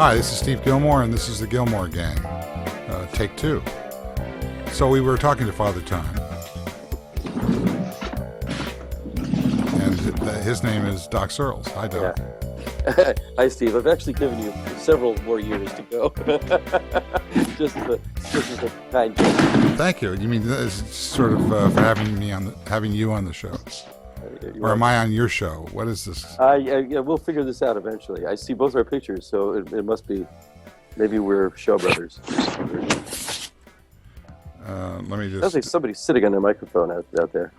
Hi, this is Steve Gillmor, and this is the Gillmor Gang. Take two. So we were talking to Father Time, and his name is Doc Searls. Hi, Doc. Yeah. Hi, Steve. I've actually given you several more years to go. just as a kind gesture. Thank you. You mean this is sort of for having you on the show, or am I on your show? What is this? Yeah, we'll figure this out eventually. I see both our pictures, so it must be. Maybe we're show brothers. Let me just. Sounds like somebody's sitting on their microphone out there.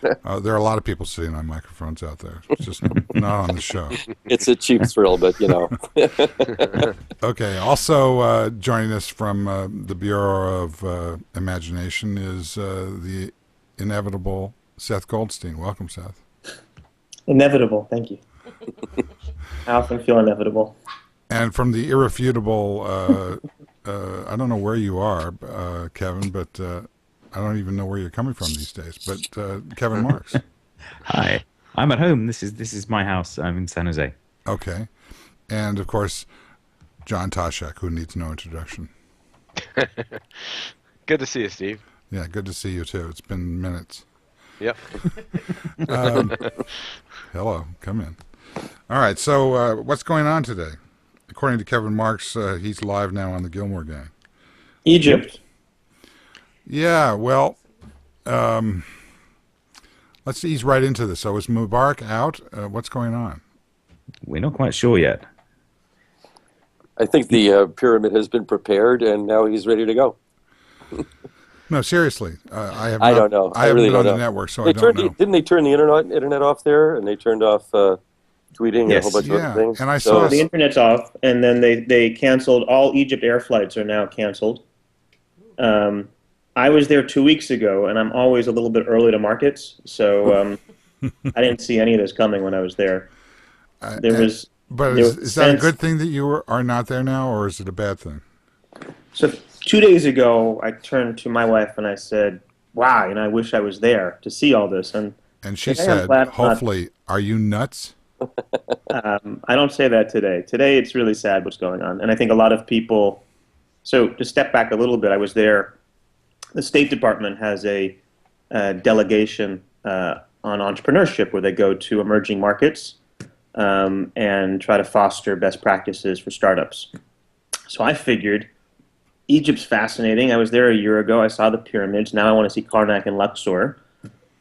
There are a lot of people sitting on microphones out there. It's just not on the show. It's a cheap thrill, but you know. Okay. Also joining us from the Bureau of Imagination is the inevitable Seth Goldstein. Welcome, Seth. Inevitable. Thank you. I often feel inevitable. And from the irrefutable, I don't know where you are, Kevin, but I don't even know where you're coming from these days. But Kevin Marks. Hi, I'm at home. This is my house. I'm in San Jose. Okay, and of course, John Taschek, who needs no introduction. Good to see you, Steve. Yeah, good to see you too. It's been minutes. Yep. Hello, come in. All right, so what's going on today? According to Kevin Marks, he's live now on the Gillmor Gang. Egypt. Yeah, well, let's ease right into this. So is Mubarak out? What's going on? We're not quite sure yet. I think the pyramid has been prepared, and now he's ready to go. No, seriously. I don't know. I haven't really been on don't the know. network, so I don't know. Didn't they turn the internet off there, and they turned off tweeting and a whole bunch of other things? And I saw The internet's off, and then they canceled all Egypt air flights are now canceled. I was there 2 weeks ago, and I'm always a little bit early to markets, so I didn't see any of this coming when I was there. But is that a good thing that you are not there now, or is it a bad thing? So 2 days ago, I turned to my wife and I said, "Wow, I wish I was there to see all this." And she said, "Hopefully, are you nuts?" I don't say that today. Today, it's really sad what's going on, and I think a lot of people. So to step back a little bit, I was there. The State Department has a delegation on entrepreneurship where they go to emerging markets and try to foster best practices for startups. So I figured Egypt's fascinating. I was there a year ago. I saw the pyramids. Now I want to see Karnak and Luxor.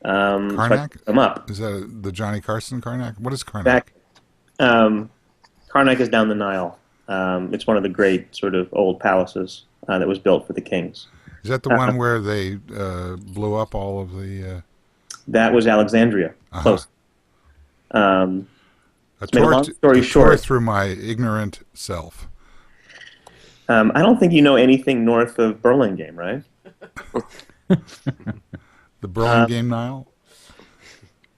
Karnak? So I them up. Is that the Johnny Carson Karnak? What is Karnak? Karnak is down the Nile. It's one of the great sort of old palaces that was built for the kings. Is that the one where they blew up all of the... That was Alexandria. Close. A tour through my ignorant self. I don't think you know anything north of Burlingame, right? The Burlingame Nile?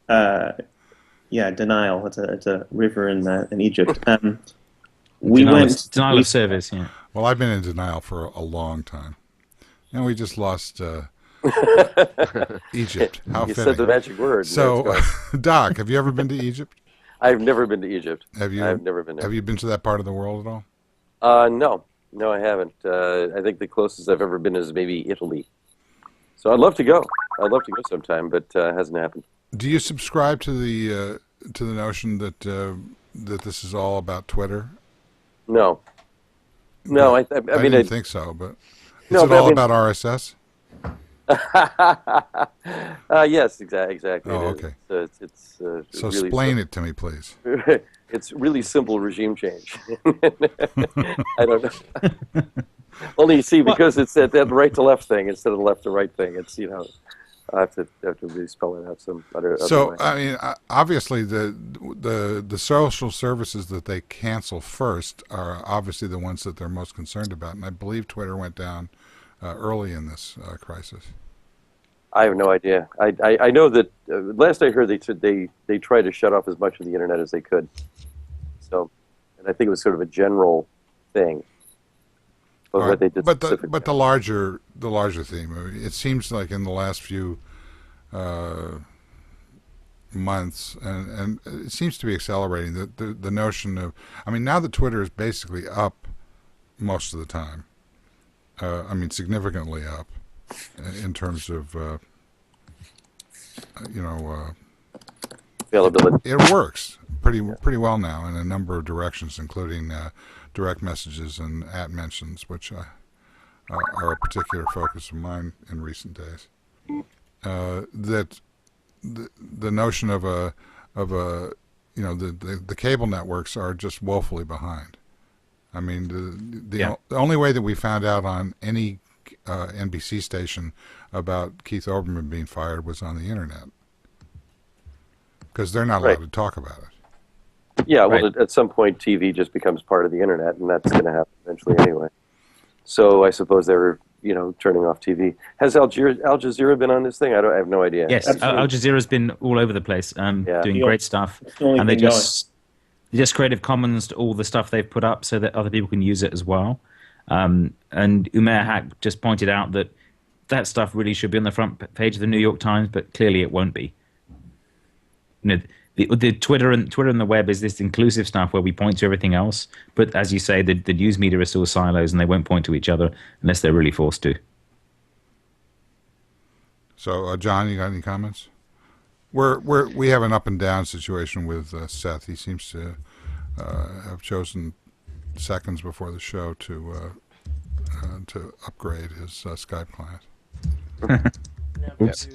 Yeah, Denial. It's a river in Egypt. Denial of service, yeah. Well, I've been in denial for a long time. And we just lost Egypt. How you fitting. said the magic word. So, Doc, have you ever been to Egypt? I've never been to Egypt. Have you? I've never been there. Have you been to that part of the world at all? No, I haven't. I think the closest I've ever been is maybe Italy. So I'd love to go. I'd love to go sometime, but it hasn't happened. Do you subscribe to the notion that that this is all about Twitter? No. No, I mean, didn't think so, but is it all about RSS? Yes, exactly. Oh, okay. It's so really explain it to me, please. It's really simple regime change. I don't know. Only you see because it's that right to left thing instead of the left to right thing. It's I have to really spell it out some other way. I mean, obviously the social services that they cancel first are obviously the ones that they're most concerned about, and I believe Twitter went down early in this crisis. I have no idea. I know that last I heard they tried to shut off as much of the internet as they could. So, and I think it was sort of a general thing. But the larger theme, it seems like in the last few months, and it seems to be accelerating. The notion of, I mean, now that Twitter is basically up most of the time. I mean, significantly up in terms of Availability. it works pretty well now in a number of directions, including direct messages and @mentions, which are a particular focus of mine in recent days. That the notion of the cable networks are just woefully behind. I mean, the only way that we found out on any NBC station about Keith Olbermann being fired was on the internet, because they're not allowed to talk about it. Yeah, well, at some point, TV just becomes part of the internet, and that's going to happen eventually anyway. So I suppose they're, turning off TV. Has Al Jazeera been on this thing? I have no idea. Yes, Al Jazeera's been all over the place, doing great stuff, and they just Creative Commons all the stuff they've put up so that other people can use it as well. And Umair Haq just pointed out that stuff really should be on the front page of the New York Times, but clearly it won't be. The Twitter and the web is this inclusive stuff where we point to everything else, but as you say, the news media are still silos and they won't point to each other unless they're really forced to. So, John, you got any comments? We have an up and down situation with Seth. He seems to have chosen seconds before the show to upgrade his Skype client. Oops.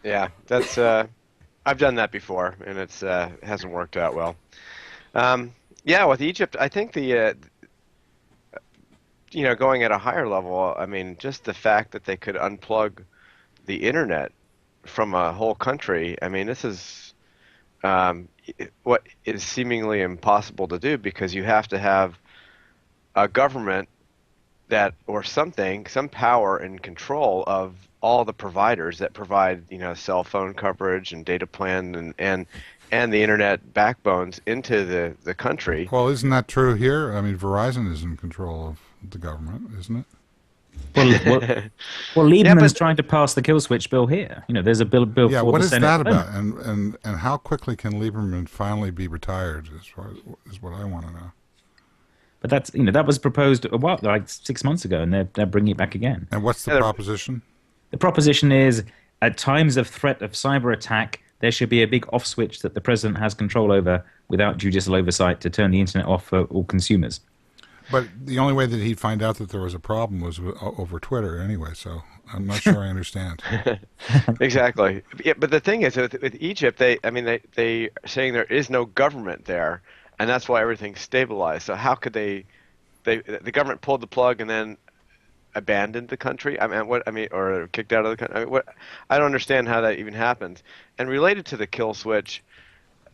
Yeah, that's I've done that before, and it's hasn't worked out well. With Egypt, I think the going at a higher level, I mean, just the fact that they could unplug the internet from a whole country, I mean, this is what is seemingly impossible to do, because you have to have a government or some power and control of all the providers that provide, cell phone coverage and data plan and the internet backbones into the country. Well, isn't that true here? I mean, Verizon is in control of the government, isn't it? Well, Lieberman's trying to pass the kill switch bill here. There's a bill for the Senate. Yeah, what is that about? And how quickly can Lieberman finally be retired? Is what I want to know. But that's that was proposed like 6 months ago, and they're bringing it back again. And what's the proposition? The proposition is, at times of threat of cyber attack, there should be a big off switch that the president has control over without judicial oversight to turn the internet off for all consumers. But the only way that he'd find out that there was a problem was over Twitter anyway, so I'm not sure I understand. Exactly. Yeah, but the thing is, with Egypt, they saying there is no government there, and that's why everything's stabilized. So how could the government pulled the plug and then abandoned the country? Or kicked out of the country? I don't understand how that even happens. And related to the kill switch,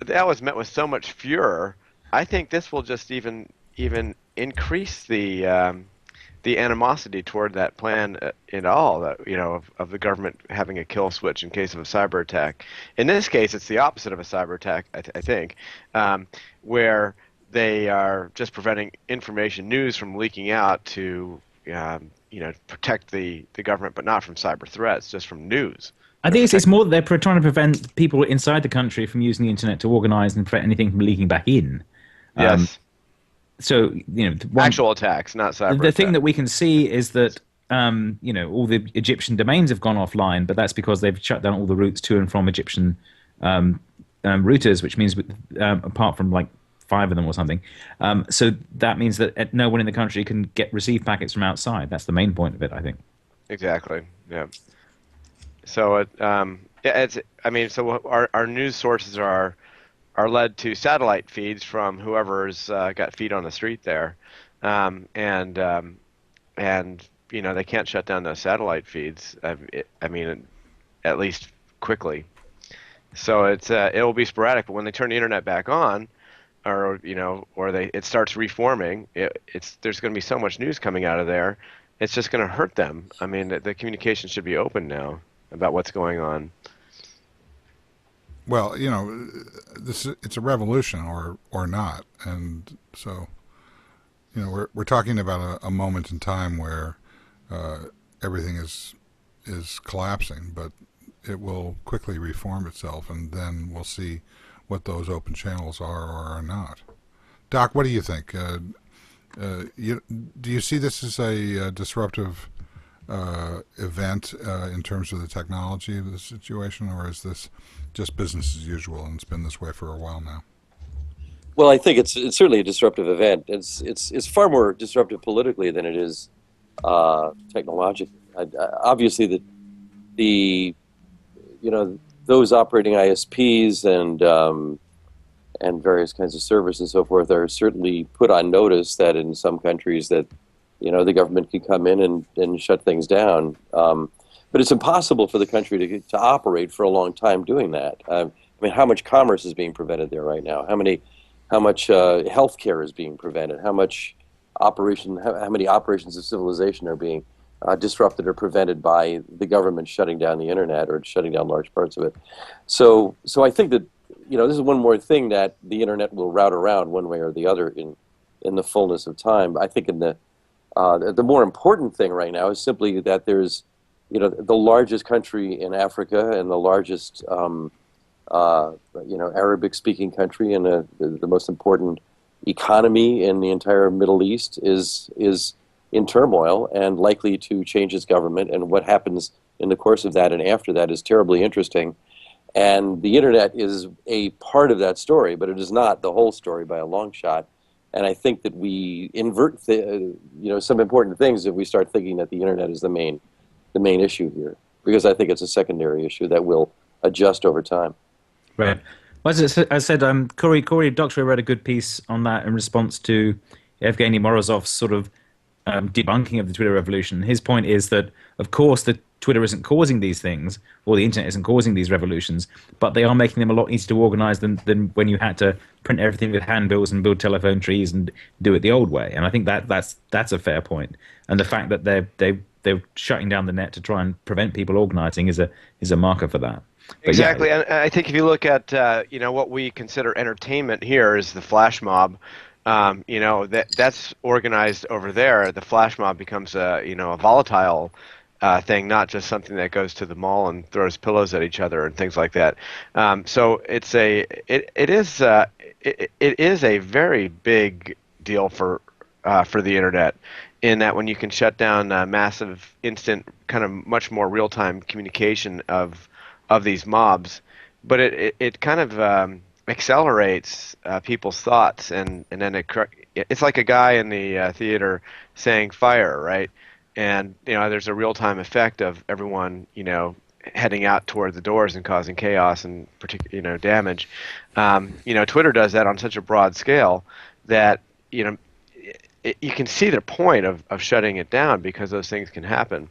that was met with so much furor. I think this will just even increase the animosity toward that plan in all of the government having a kill switch in case of a cyber attack. In this case, it's the opposite of a cyber attack, I think, where they are just preventing news from leaking out to protect the government, but not from cyber threats, just from news. I think it's more that they're trying to prevent people inside the country from using the internet to organize and prevent anything from leaking back in. Yes. So, actual attacks, not cyber The thing that we can see is that, all the Egyptian domains have gone offline, but that's because they've shut down all the routes to and from Egyptian routers, which means apart from like 5 of them or something. So that means that no one in the country can receive packets from outside. That's the main point of it, I think. Exactly. Yeah. So so our news sources are led to satellite feeds from whoever's got feet on the street there, and they can't shut down those satellite feeds. At least quickly. So it will be sporadic, but when they turn the internet back on, or it starts reforming, there's going to be so much news coming out of there, it's just going to hurt them. I mean, the communication should be open now about what's going on. Well, it's a revolution or not, and so we're talking about a moment in time where everything is collapsing, but it will quickly reform itself, and then we'll see what those open channels are or are not. Doc, what do you think? Do you see this as a disruptive event in terms of the technology of the situation, or is this just business as usual and it's been this way for a while now? Well, I think it's certainly a disruptive event. It's far more disruptive politically than it is technologically. Obviously, the those operating ISPs and various kinds of servers and so forth are certainly put on notice that in some countries that the government can come in and shut things down. But it's impossible for the country to operate for a long time doing that. I mean, how much commerce is being prevented there right now? How much healthcare is being prevented? How many operations of civilization are being disrupted or prevented by the government shutting down the internet or shutting down large parts of it? So I think that this is one more thing that the internet will route around one way or the other in the fullness of time. I think the more important thing right now is simply that there's the largest country in Africa and the largest Arabic-speaking country and the most important economy in the entire Middle East is in turmoil and likely to change its government. And what happens in the course of that and after that is terribly interesting. And the internet is a part of that story, but it is not the whole story by a long shot. And I think that we invert some important things if we start thinking that the internet is the main issue here, because I think it's a secondary issue that will adjust over time. Right. Well, as I said, Cory Doctorow read a good piece on that in response to Evgeny Morozov's sort of debunking of the Twitter revolution. His point is that, of course, the Twitter isn't causing these things, or the internet isn't causing these revolutions, but they are making them a lot easier to organize than when you had to print everything with handbills and build telephone trees and do it the old way. And I think that's a fair point. And the fact that they're shutting down the net to try and prevent people organizing is a marker for that. But exactly, yeah. and I think if you look at what we consider entertainment here is the flash mob. That's organized over there. The flash mob becomes a volatile thing, not just something that goes to the mall and throws pillows at each other and things like that. So it is a very big deal for the internet, in that when you can shut down massive, instant, kind of much more real-time communication of these mobs, but it kind of accelerates people's thoughts, and then it's like a guy in the theater saying fire, right? And there's a real-time effect of everyone heading out toward the doors and causing chaos and damage. Twitter does that on such a broad scale that you can see the point of shutting it down, because those things can happen.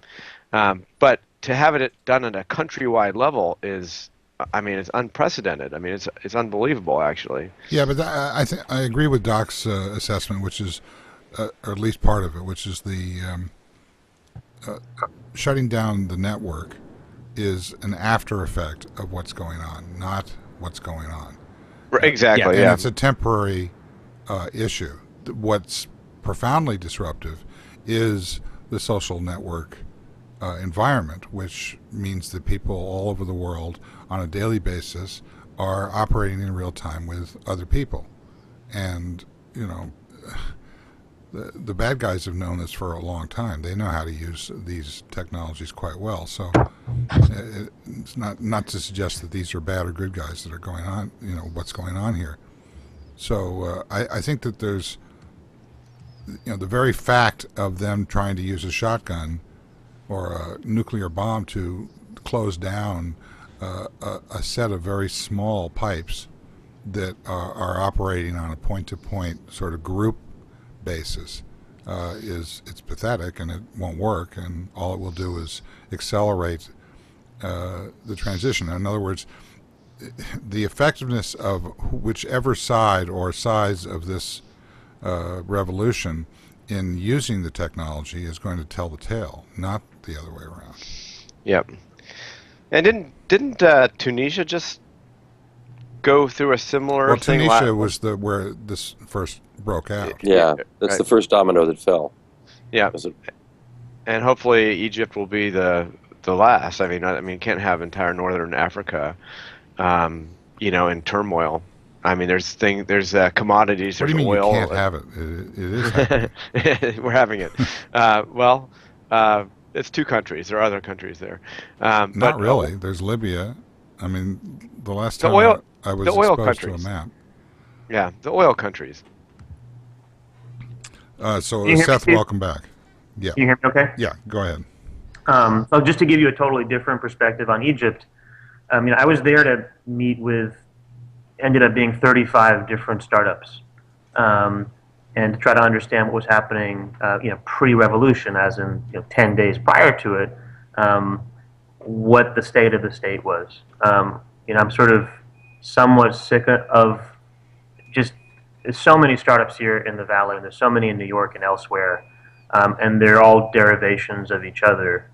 But to have it done at a countrywide level is, it's unprecedented. It's unbelievable, actually. Yeah, but I agree with Doc's assessment, which is, or at least part of it, which is the shutting down the network is an after effect of what's going on, not what's going on. Exactly. And it's a temporary issue. What's profoundly disruptive is the social network environment, which means that people all over the world on a daily basis are operating in real time with other people. And, the bad guys have known this for a long time. They know how to use these technologies quite well. So it's not to suggest that these are bad or good guys that are going on, what's going on here. So I think that there's, the very fact of them trying to use a shotgun or a nuclear bomb to close down a set of very small pipes that are operating on a point-to-point sort of group basis it's pathetic, and it won't work, and all it will do is accelerate the transition. In other words, the effectiveness of whichever side or size of this revolution in using the technology is going to tell the tale, not the other way around. Yep. And didn't Tunisia just go through a similar thing? Tunisia was where this first broke out. Yeah, that's the first domino that fell. Yeah. And hopefully Egypt will be the the last. I mean, you can't have entire northern Africa, in turmoil. I mean, there's commodities, What do there's you mean you oil. can't have it? It is happening. We're having it. Well, it's two countries. There are other countries there, Not but really. There's Libya. I mean, the last the time oil, I the was oil exposed to a countries. map. Yeah, the oil countries. So Can you hear me, Seth, Steve? welcome back. Yeah, Can you hear me okay? yeah. Go ahead. So just to give you a totally different perspective on Egypt, I was there to meet with, ended up being 35 different startups, and to try to understand what was happening, pre-revolution, as in 10 days prior to it, what the state of the state was. I'm sort of somewhat sick of just there's so many startups here in the valley, and there's so many in New York and elsewhere, and they're all derivations of each other.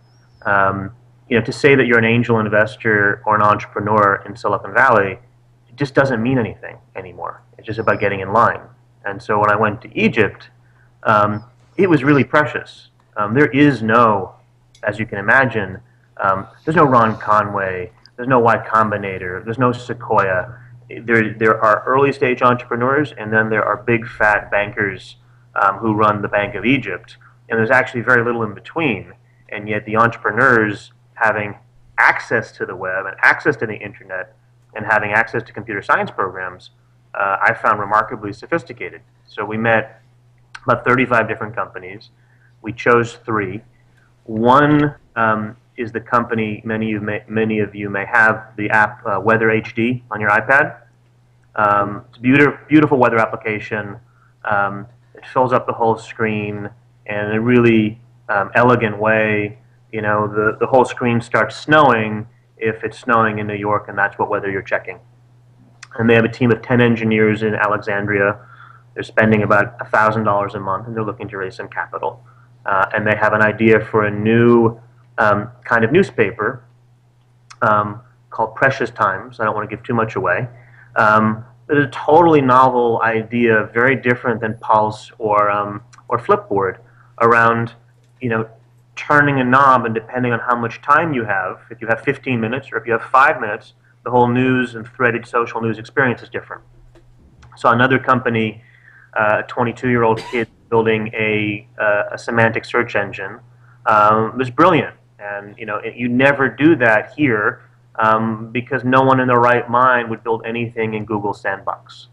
To say that you're an angel investor or an entrepreneur in Silicon Valley, it just doesn't mean anything anymore. It's just about getting in line. And so when I went to Egypt, it was really precious. There is no, as you can imagine, there's no Ron Conway, there's no Y Combinator, there's no Sequoia. There are early stage entrepreneurs, and then there are big fat bankers who run the Bank of Egypt, and there's actually very little in between. And yet the entrepreneurs having access to the web and access to the internet and having access to computer science programs, I found remarkably sophisticated. So we met about 35 different companies. We chose 3. One is the company many of you may have the app Weather HD on your iPad. It's a beautiful weather application. It fills up the whole screen in a really elegant way. The whole screen starts snowing if it's snowing in New York, and that's what weather you're checking. And they have a team of 10 engineers in Alexandria. They're spending about $1,000 a month, and they're looking to raise some capital. And they have an idea for a new kind of newspaper called Precious Times. I don't want to give too much away. It's a totally novel idea, very different than Pulse or Flipboard, around turning a knob, and depending on how much time you have, if you have 15 minutes or if you have 5 minutes, the whole news and threaded social news experience is different. So another company, a 22-year-old kid building a semantic search engine, was brilliant. And you never do that here because no one in their right mind would build anything in Google Sandbox.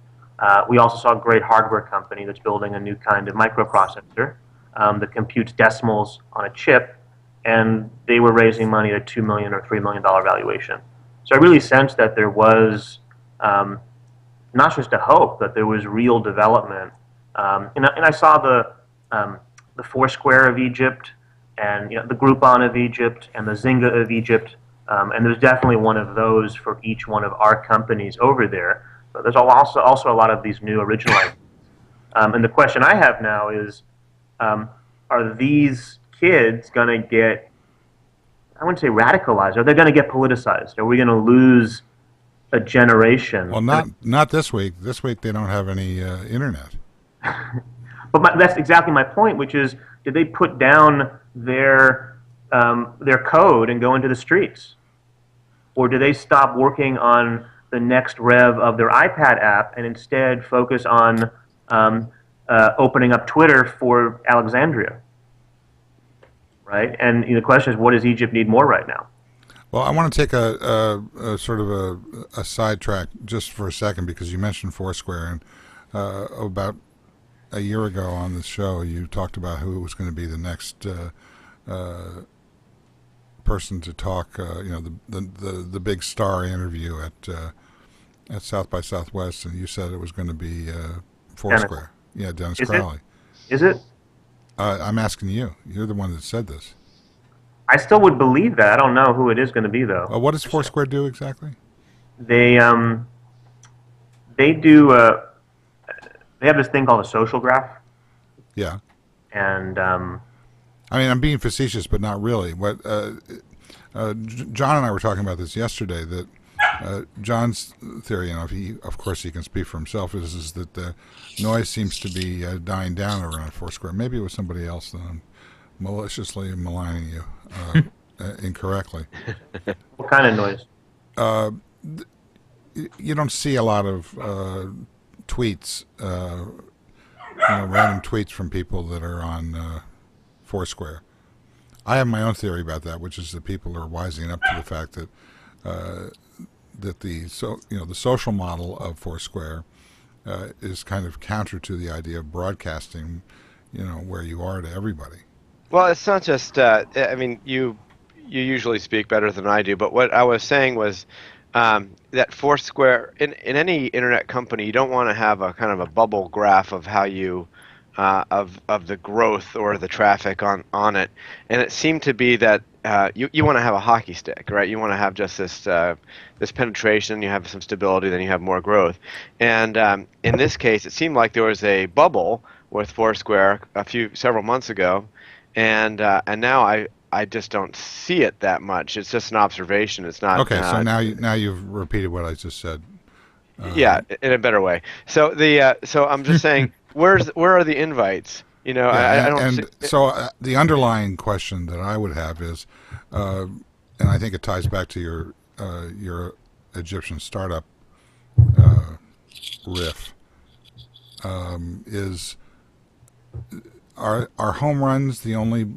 We also saw a great hardware company that's building a new kind of microprocessor that computes decimals on a chip, and they were raising money at $2 million or $3 million valuation. So I really sensed that there was not just a hope, but there was real development. And I saw the Foursquare of Egypt, and the Groupon of Egypt, and the Zynga of Egypt, and there's definitely one of those for each one of our companies over there. But there's also a lot of these new original ideas. And the question I have now is, are these kids going to get, I wouldn't say radicalized, are they going to get politicized? Are we going to lose a generation? Well, not this week. This week they don't have any internet. But that's exactly my point, which is, did they put down their code and go into the streets? Or do they stop working on the next rev of their iPad app and instead focus on opening up Twitter for Alexandria? Right? And the question is, what does Egypt need more right now? Well, I want to take a sort of a sidetrack just for a second, because you mentioned Foursquare, and about a year ago on this show, you talked about who was going to be the next person to talk. The big star interview at South by Southwest, and you said it was going to be Foursquare. Yeah, Dennis Crowley. Is it? I'm asking you. You're the one that said this. I still would believe that. I don't know who it is going to be, though. What does Foursquare do exactly? They do. They have this thing called a social graph. Yeah. And I mean, I'm being facetious, but not really. What John and I were talking about this yesterday. That John's theory, of course he can speak for himself, is that the noise seems to be dying down around Foursquare. Maybe it was somebody else that I'm maliciously maligning you. incorrectly. What kind of noise? Uh, you don't see a lot of tweets, random tweets from people that are on Foursquare. I have my own theory about that, which is that people are wising up to the fact that the social model of Foursquare is kind of counter to the idea of broadcasting, where you are to everybody. Well, it's not just. I mean, you usually speak better than I do, but what I was saying was that Foursquare in any internet company, you don't want to have a kind of a bubble graph of how you of the growth or the traffic on it, and it seemed to be that you want to have a hockey stick, right? You want to have just this penetration, you have some stability, then you have more growth, and in this case, it seemed like there was a bubble with Foursquare several months ago, and now I just don't see it that much. It's just an observation. It's not. Okay, so now you've repeated what I just said. Yeah, in a better way. So so I'm just saying, where are the invites? I don't. And so the underlying question that I would have is, and I think it ties back to your Egyptian startup riff, is are home runs the only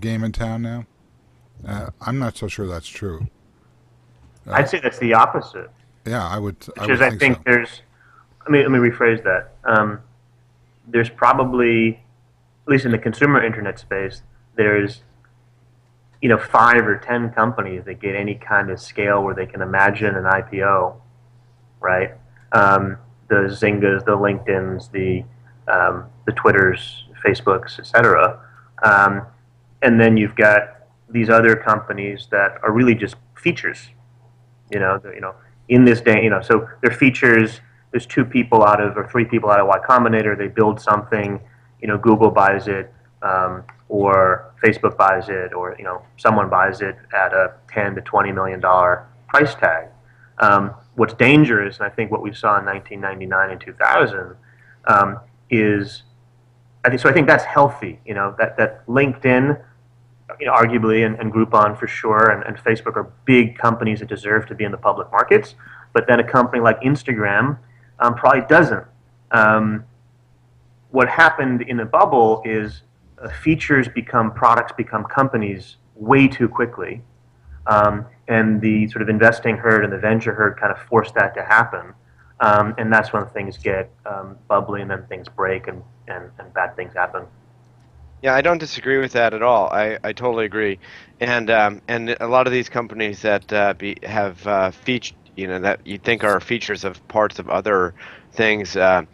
game in town now? I'm not so sure that's true. I'd say that's the opposite. Yeah, I would. Because I think so. there's. Let me rephrase that. There's probably, at least in the consumer internet space, there's 5 or 10 companies that get any kind of scale where they can imagine an IPO, right? The Zyngas, the LinkedIn's, the Twitters, Facebooks, etc. And then you've got these other companies that are really just features. In this day, so they're features. There's 2 people out of, or 3 people out of Y Combinator. They build something. Google buys it, or Facebook buys it, or someone buys it at a $10 to $20 million price tag. What's dangerous, and I think what we saw in 1999 and 2000, is I think that's healthy. That LinkedIn, arguably, and Groupon for sure, and Facebook are big companies that deserve to be in the public markets. But then a company like Instagram probably doesn't. What happened in the bubble is features become products, become companies way too quickly, and the sort of investing herd and the venture herd kind of forced that to happen. And that's when things get bubbly, and then things break, and bad things happen. Yeah, I don't disagree with that at all. I totally agree, and a lot of these companies that have featured, that you think are features of parts of other things, they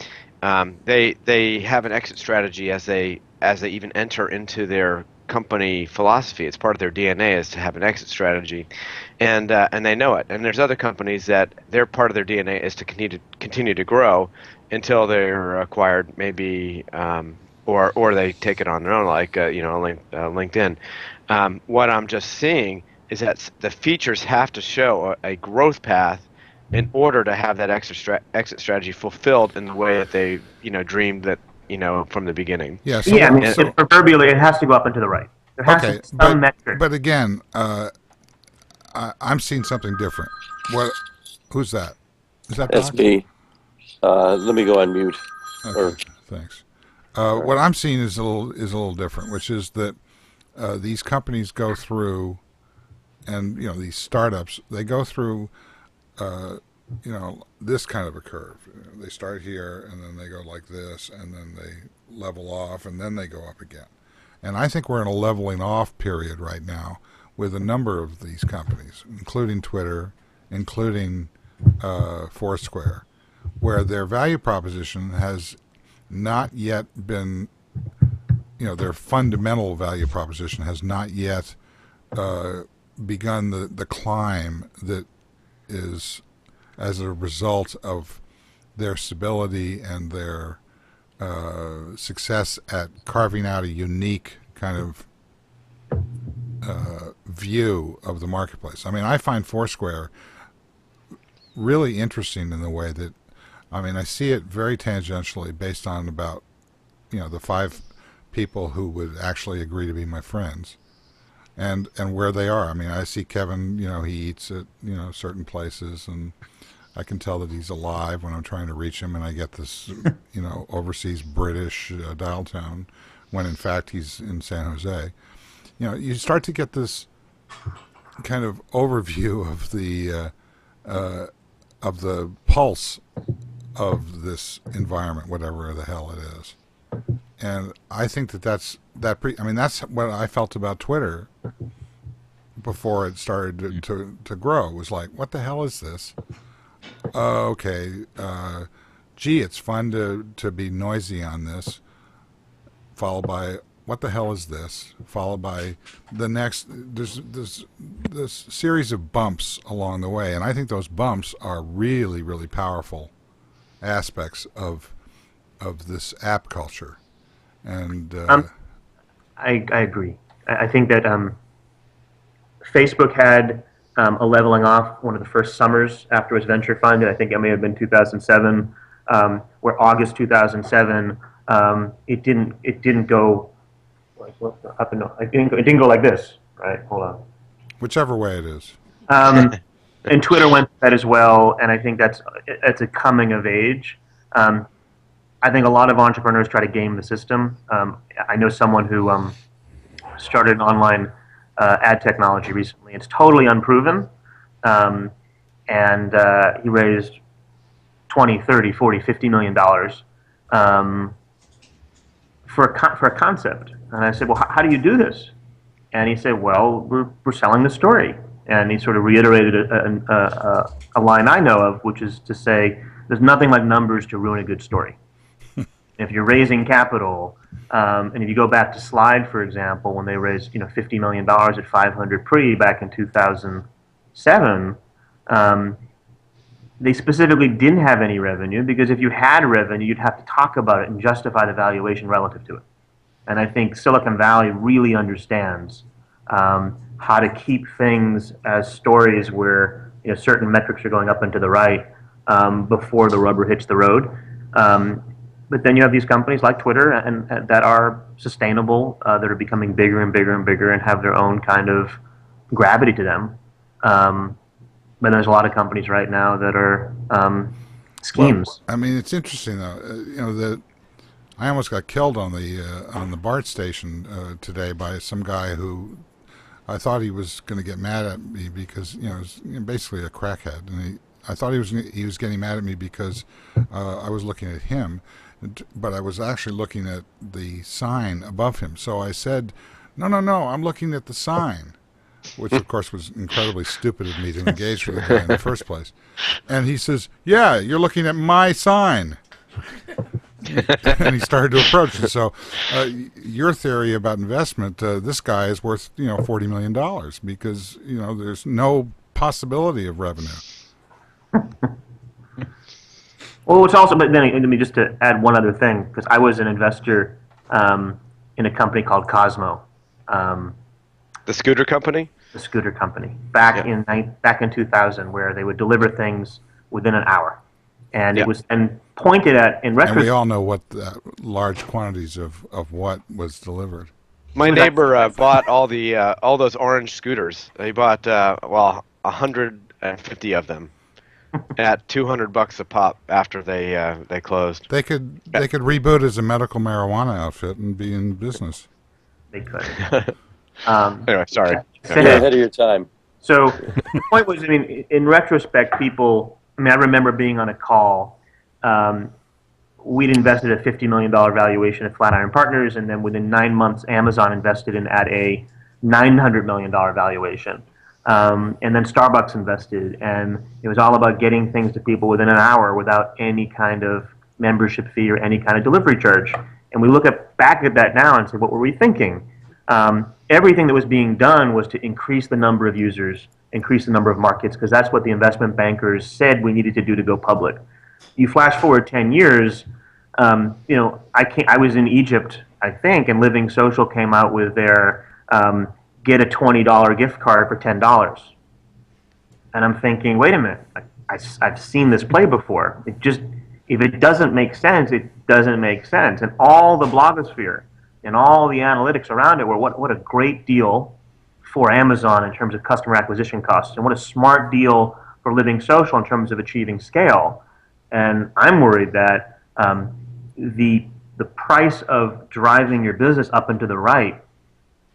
have an exit strategy as they even enter into their company philosophy. It's part of their DNA is to have an exit strategy, and they know it. And there's other companies that their part of their DNA is to continue to grow until they're acquired, maybe. Or they take it on their own, like LinkedIn. What I'm just seeing is that the features have to show a growth path in order to have that exit strategy fulfilled in the way that they dreamed that from the beginning. Yeah. So proverbially, it has to go up and to the right. There has to be some metric. But again, I'm seeing something different. Who's that? Is that That's me. Let me go on mute. Okay, thanks. What I'm seeing is a little different, which is that these companies go through, and these startups, they go through, this kind of a curve. They start here, and then they go like this, and then they level off, and then they go up again. And I think we're in a leveling off period right now with a number of these companies, including Twitter, including Foursquare, where their value proposition has not yet been, their fundamental value proposition has not yet begun the climb that is as a result of their stability and their success at carving out a unique kind of view of the marketplace. I mean, I find Foursquare really interesting in the way that, I see it very tangentially based on about, the 5 people who would actually agree to be my friends. and where they are. I mean, I see Kevin. He eats at certain places, and I can tell that he's alive when I'm trying to reach him, and I get this overseas British dial tone when in fact he's in San Jose. You start to get this kind of overview of the pulse of this environment, whatever the hell it is. And I think that's what I felt about Twitter before it started to grow. It was like, what the hell is this? Okay, gee, it's fun to be noisy on this. Followed by, what the hell is this? Followed by the next. There's this series of bumps along the way, and I think those bumps are really, really powerful aspects of this app culture. And I agree. I think that Facebook had a leveling off one of the first summers after it was venture funded. I think it may have been 2007, where August 2007, it didn't go like up and it didn't go like this. Right? Hold on. Whichever way it is. And Twitter went through that as well, and I think that's a coming of age. I think a lot of entrepreneurs try to game the system. I know someone who started an online ad technology recently. It's totally unproven, and he raised 20, 30, 40, 50 million dollars for a concept. And I said, well, how do you do this? And he said, well, we're selling the story. And he sort of reiterated a line I know of, which is to say, there's nothing like numbers to ruin a good story. If you're raising capital, and if you go back to Slide, for example, when they raised $50 million at 500 pre back in 2007, they specifically didn't have any revenue, because if you had revenue, you'd have to talk about it and justify the valuation relative to it. And I think Silicon Valley really understands how to keep things as stories where certain metrics are going up and to the right before the rubber hits the road. But then you have these companies like Twitter and that are sustainable, that are becoming bigger and bigger and bigger and have their own kind of gravity to them. But there's a lot of companies right now that are schemes. Well, I mean, it's interesting though. That I almost got killed on the BART station today by some guy who I thought he was going to get mad at me because he's basically a crackhead, and I thought he was getting mad at me because I was looking at him, but I was actually looking at the sign above him. So I said, no, I'm looking at the sign, which of course was incredibly stupid of me to engage with the guy in the first place. And he says, yeah, you're looking at my sign. And he started to approach it. So your theory about investment, this guy is worth $40 million because there's no possibility of revenue. Well, it's also, but then let me just to add one other thing, because I was an investor in a company called Cosmo. The scooter company? The scooter company. Back in 2000, where they would deliver things within an hour. And it was pointed at, in retrospect. And we all know what large quantities of what was delivered. My neighbor bought all those orange scooters. He bought 150 of them at $200 a pop after they closed. They could reboot as a medical marijuana outfit and be in business. They could. Anyway, sorry. You're ahead of your time. So the point was, I mean, in retrospect, people. I mean, I remember being on a call. We'd invested a $50 million valuation at Flatiron Partners, and then within 9 months, Amazon invested in at a $900 million valuation. And then Starbucks invested, and it was all about getting things to people within an hour without any kind of membership fee or any kind of delivery charge. And we look back at that now and say, what were we thinking? Everything that was being done was to increase the number of users, increase the number of markets, because that's what the investment bankers said we needed to do to go public. You flash forward 10 years, I was in Egypt, I think, and Living Social came out with their get a $20 gift card for $10. And I'm thinking, wait a minute, I've seen this play before. If it doesn't make sense, it doesn't make sense. And all the blogosphere and all the analytics around it were what a great deal for Amazon in terms of customer acquisition costs, and what a smart deal for Living Social in terms of achieving scale. And I'm worried that the price of driving your business up and to the right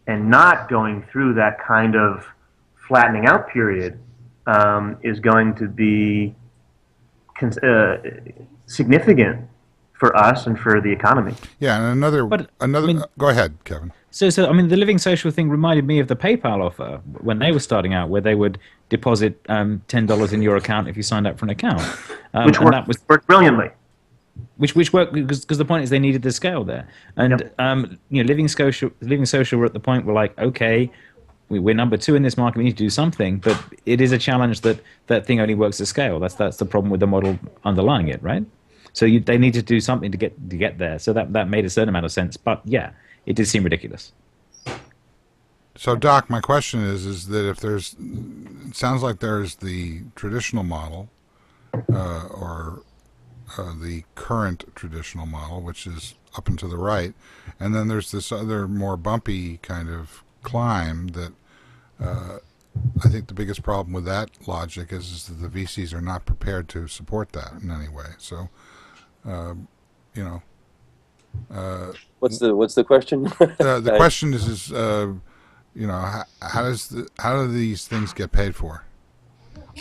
and not going through that kind of flattening out period is going to be significant for us and for the economy. Yeah, and another. I mean, go ahead, Kevin. So I mean, the Living Social thing reminded me of the PayPal offer when they were starting out, where they would deposit $10 in your account if you signed up for an account, which worked brilliantly. Which worked because the point is they needed the scale there, and you know, Living Social were at the point where like, okay, we're number 2 in this market, we need to do something, but it is a challenge that thing only works at scale. That's the problem with the model underlying it, right? So they need to do something to get there. So that made a certain amount of sense, but yeah, it did seem ridiculous. So, Doc, my question is that if there's, it sounds like there's the traditional model, or the current traditional model, which is up and to the right, and then there's this other more bumpy kind of climb that I think the biggest problem with that logic is that the VCs are not prepared to support that in any way. So, you know. What's the question? The question is you know, how do these things get paid for?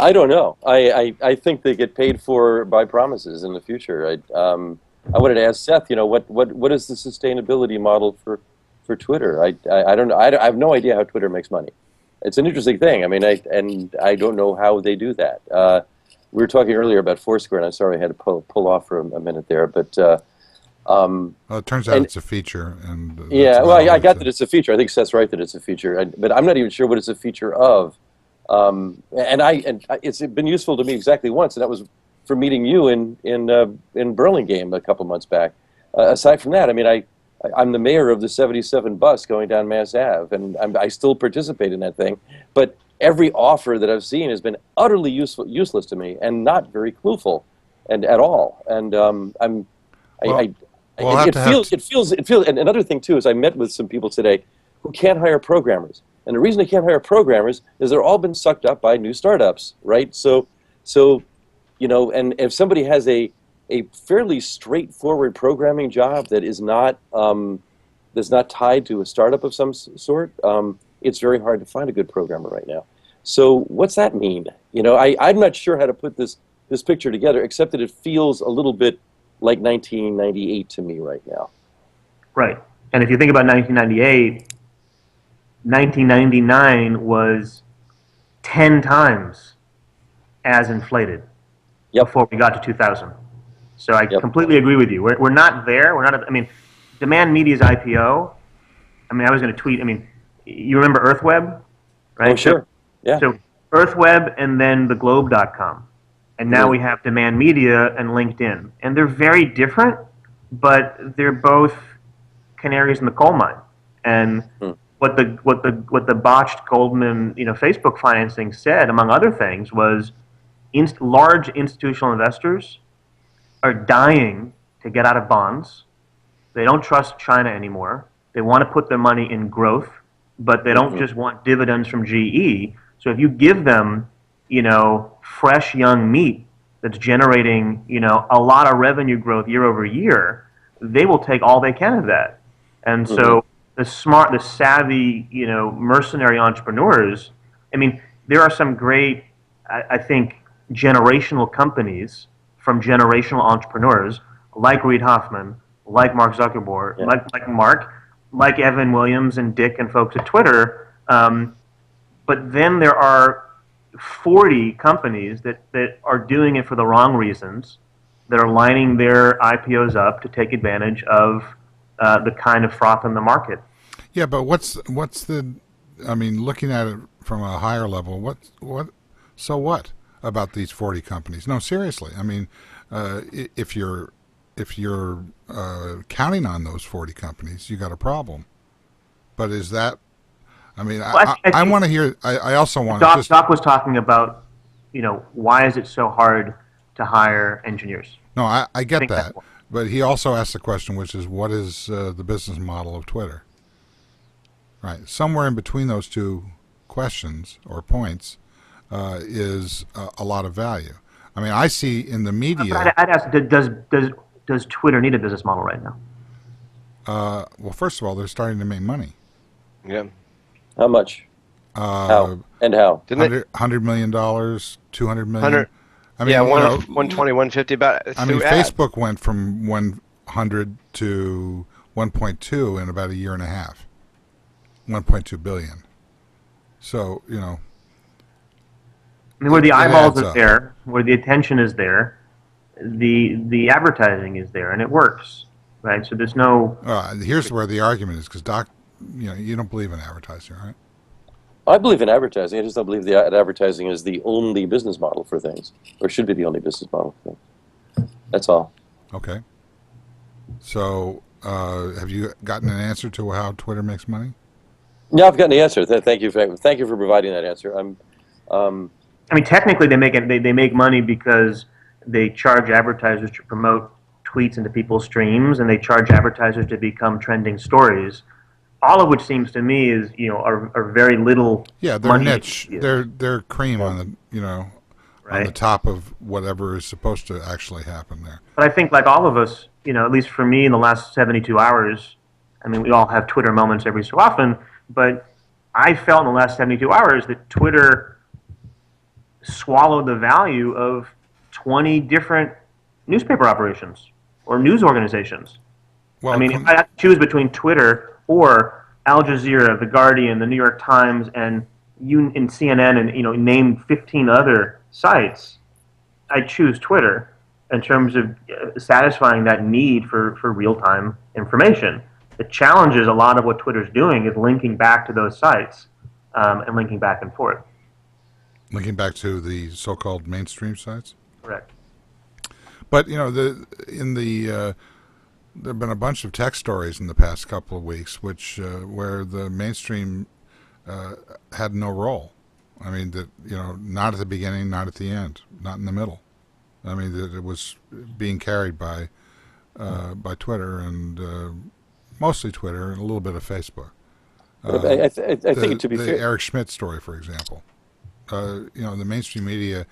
I don't know. I think they get paid for by promises in the future. I wanted to ask Seth, you know, what is the sustainability model for Twitter? I don't know. I have no idea how Twitter makes money. It's an interesting thing. I mean, I don't know how they do that. We were talking earlier about Foursquare, and I'm sorry I had to pull off for a minute there, but well, it turns out it's a feature, and yeah. Well, I got that it's a feature. I think Seth's right that it's a feature, but I'm not even sure what it's a feature of. And it's been useful to me exactly once, and that was for meeting you in Burlingame a couple months back. Aside from that, I mean, I'm the mayor of the 77 bus going down Mass Ave, and I still participate in that thing. But every offer that I've seen has been utterly useless to me, and not very clueful, and at all. And it feels. And another thing too is I met with some people today who can't hire programmers, and the reason they can't hire programmers is they're all been sucked up by new startups, right? So you know, and if somebody has a fairly straightforward programming job that is not that's not tied to a startup of some sort, it's very hard to find a good programmer right now. So what's that mean? You know, I'm not sure how to put this picture together, except that it feels a little bit like 1998 to me right now. Right. And if you think about 1998, 1999 was 10 times as inflated before we got to 2000. So I completely agree with you. We're not there. We're not. I mean, Demand Media's IPO. I mean, I was going to tweet. I mean, you remember EarthWeb, right? Oh, sure. Yeah. So EarthWeb and then theglobe.com. And now we have Demand Media and LinkedIn. And they're very different, but they're both canaries in the coal mine. And what the botched Goldman, you know, Facebook financing said, among other things, was large institutional investors are dying to get out of bonds. They don't trust China anymore. They want to put their money in growth, but they don't just want dividends from GE. So if you give them, you know, fresh young meat that's generating, you know, a lot of revenue growth year over year, they will take all they can of that. And so the smart, the savvy, you know, mercenary entrepreneurs, I mean, there are some great, I think, generational companies from generational entrepreneurs like Reid Hoffman, like Mark Zuckerberg, like Mark, like Evan Williams and Dick and folks at Twitter. But then there are 40 companies that are doing it for the wrong reasons, that are lining their IPOs up to take advantage of the kind of froth in the market. Yeah, but what's the? I mean, looking at it from a higher level, what about these 40 companies? No, seriously. I mean, if you're counting on those 40 companies, you got a problem. But is that? I mean, I want to hear. I also want to. Doc was talking about, you know, why is it so hard to hire engineers? No, I get that. But he also asked the question, which is, what is the business model of Twitter? Right. Somewhere in between those two questions or points is a lot of value. I mean, I see in the media. I'd ask, does Twitter need a business model right now? Well, first of all, they're starting to make money. Yeah. How much? How? And how? Didn't it? $100 million, $200 million. 100. I mean, Yeah, you know, 120, 150. About. I mean, through ads. Facebook went from 100 to 1.2 in about a year and a half. 1.2 billion. So, you know. I mean, where the eyeballs adds are up. there, where the attention is there, the advertising is there, and it works, right? So there's no. Here's where the argument is, because Doc, you know, you don't believe in advertising, right? I believe in advertising. I just don't believe that advertising is the only business model for things, or should be the only business model for things. That's all. Okay. So, have you gotten an answer to how Twitter makes money? Yeah, I've gotten the answer. Thank you for providing that answer. I mean, technically, they make money because they charge advertisers to promote tweets into people's streams, and they charge advertisers to become trending stories. All of which seems to me is, you know, are very little. Yeah, they're money niche. Yeah. They're cream on the, you know, on the Right. top of whatever is supposed to actually happen there. But I think, like all of us, you know, at least for me, in the last 72 hours, I mean, we all have Twitter moments every so often, but I felt in the last 72 hours that Twitter swallowed the value of 20 different newspaper operations or news organizations. Well, I mean, if I had to choose between Twitter or Al Jazeera, The Guardian, The New York Times, and CNN, and, you know, name 15 other sites, I choose Twitter in terms of satisfying that need for real-time information. The challenge is a lot of what Twitter's doing is linking back to those sites and linking back and forth. linking back to the so-called mainstream sites. Correct. But you know, there have been a bunch of tech stories in the past couple of weeks, which where the mainstream had no role. I mean, that, you know, not at the beginning, not at the end, not in the middle. I mean, that it was being carried by Twitter and mostly Twitter and a little bit of Facebook. I think to be the fair, Eric Schmidt story, for example. You know, the mainstream media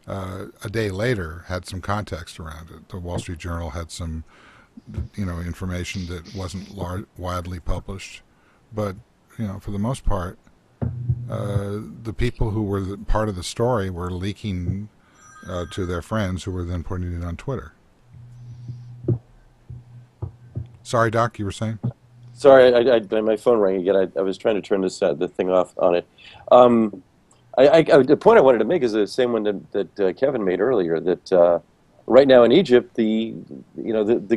a day later had some context around it. The Wall Street Journal had some, you know, information that wasn't widely published, but you know, for the most part, the people who were part of the story were leaking to their friends, who were then putting it on Twitter. Sorry, Doc, you were saying? sorry, my phone rang again. I was trying to turn the thing off on it. The point I wanted to make is the same one that Kevin made earlier. That right now in Egypt, the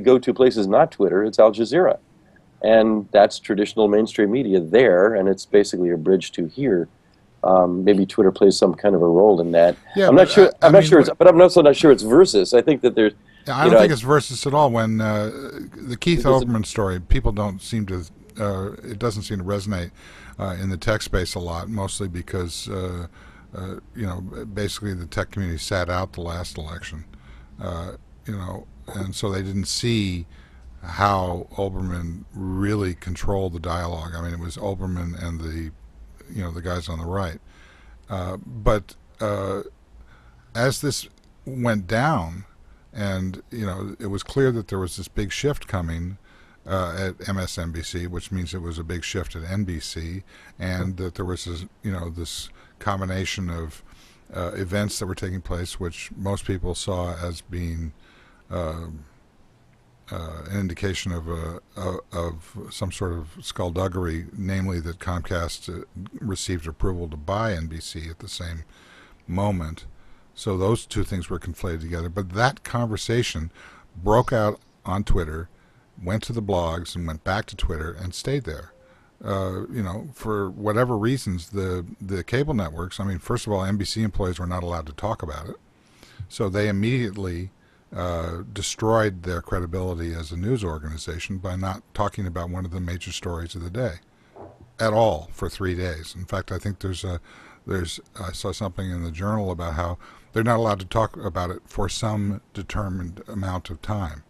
go-to place is not Twitter; it's Al Jazeera, and that's traditional mainstream media there, and it's basically a bridge to here. Maybe Twitter plays some kind of a role in that. Yeah, I'm not sure. But I'm also not sure it's versus. I think that there's. I don't think it's versus at all. When the Keith Olbermann story, people don't seem to. It doesn't seem to resonate in the tech space a lot, mostly because basically the tech community sat out the last election, and so they didn't see how Olbermann really controlled the dialogue. I mean, it was Olbermann and the guys on the right. But as this went down, and it was clear that there was this big shift coming at MSNBC, which means it was a big shift at NBC, and that there was this combination of events that were taking place, which most people saw as being an indication of some sort of skullduggery, namely that Comcast received approval to buy NBC at the same moment. So those two things were conflated together. But that conversation broke out on Twitter, went to the blogs, and went back to Twitter and stayed there. For whatever reasons, the cable networks, I mean, first of all, NBC employees were not allowed to talk about it. So they immediately destroyed their credibility as a news organization by not talking about one of the major stories of the day at all for 3 days. In fact, I think I saw something in the Journal about how they're not allowed to talk about it for some determined amount of time,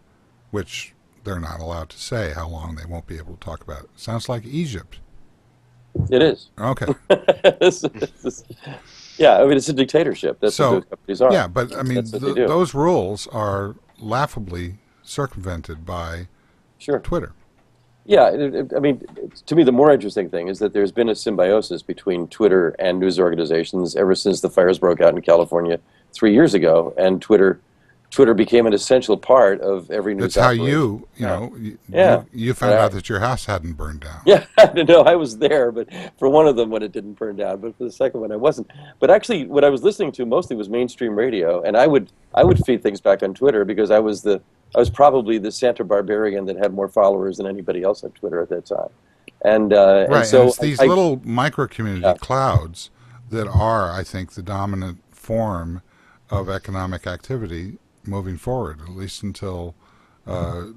which they're not allowed to say how long they won't be able to talk about it. Sounds like Egypt. It is. Okay. Yeah, I mean, it's a dictatorship. That's what those companies are. Yeah, but I mean, That's what they do. those rules are laughably circumvented by Sure. Twitter. Yeah, I mean, to me, the more interesting thing is that there's been a symbiosis between Twitter and news organizations ever since the fires broke out in California 3 years ago, and Twitter became an essential part of every news That's how operation. you found out that your house hadn't burned down. Yeah, no, I was there, but for one of them when it didn't burn down, but for the second one I wasn't. But actually, what I was listening to mostly was mainstream radio, and I would feed things back on Twitter because I was probably the Santa Barbarian that had more followers than anybody else on Twitter at that time, and so and it's these little micro community clouds that are, I think, the dominant form of economic activity moving forward, at least until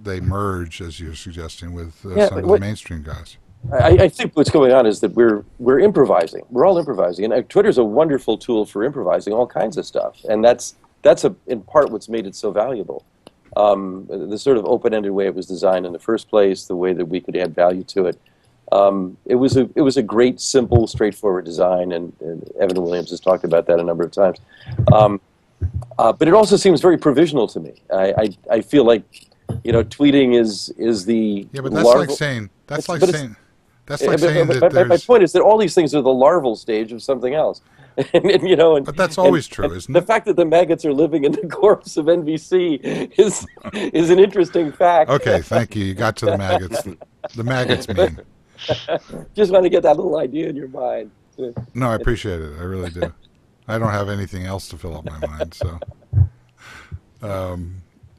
they merge, as you're suggesting, with some of the mainstream guys. I think what's going on is that we're improvising. We're all improvising, and Twitter's a wonderful tool for improvising all kinds of stuff, and that's in part what's made it so valuable. The sort of open-ended way it was designed in the first place, the way that we could add value to it. It was a great, simple, straightforward design, and Evan Williams has talked about that a number of times. But it also seems very provisional to me. I feel like, tweeting is the but that's like saying that my point is that all these things are the larval stage of something else. But that's always true, isn't it? The fact that the maggots are living in the corpse of NBC is an interesting fact. Okay, thank you. You got to the maggots. The maggots mean. Just want to get that little idea in your mind. No, I appreciate it. I really do. I don't have anything else to fill up my mind, so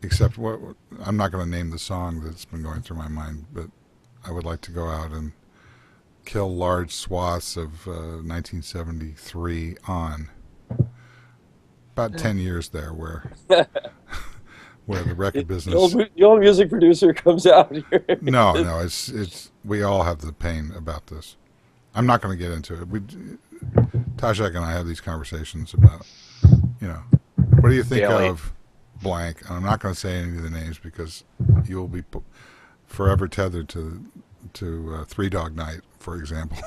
except I'm not going to name the song that's been going through my mind, but I would like to go out and kill large swaths of 1973 on. About 10 years there where the record business... The old music producer comes out here. No, it's we all have the pain about this. I'm not going to get into it. Taschek and I have these conversations about, what do you think of blank? And I'm not going to say any of the names because you will be forever tethered to Three Dog Night, for example.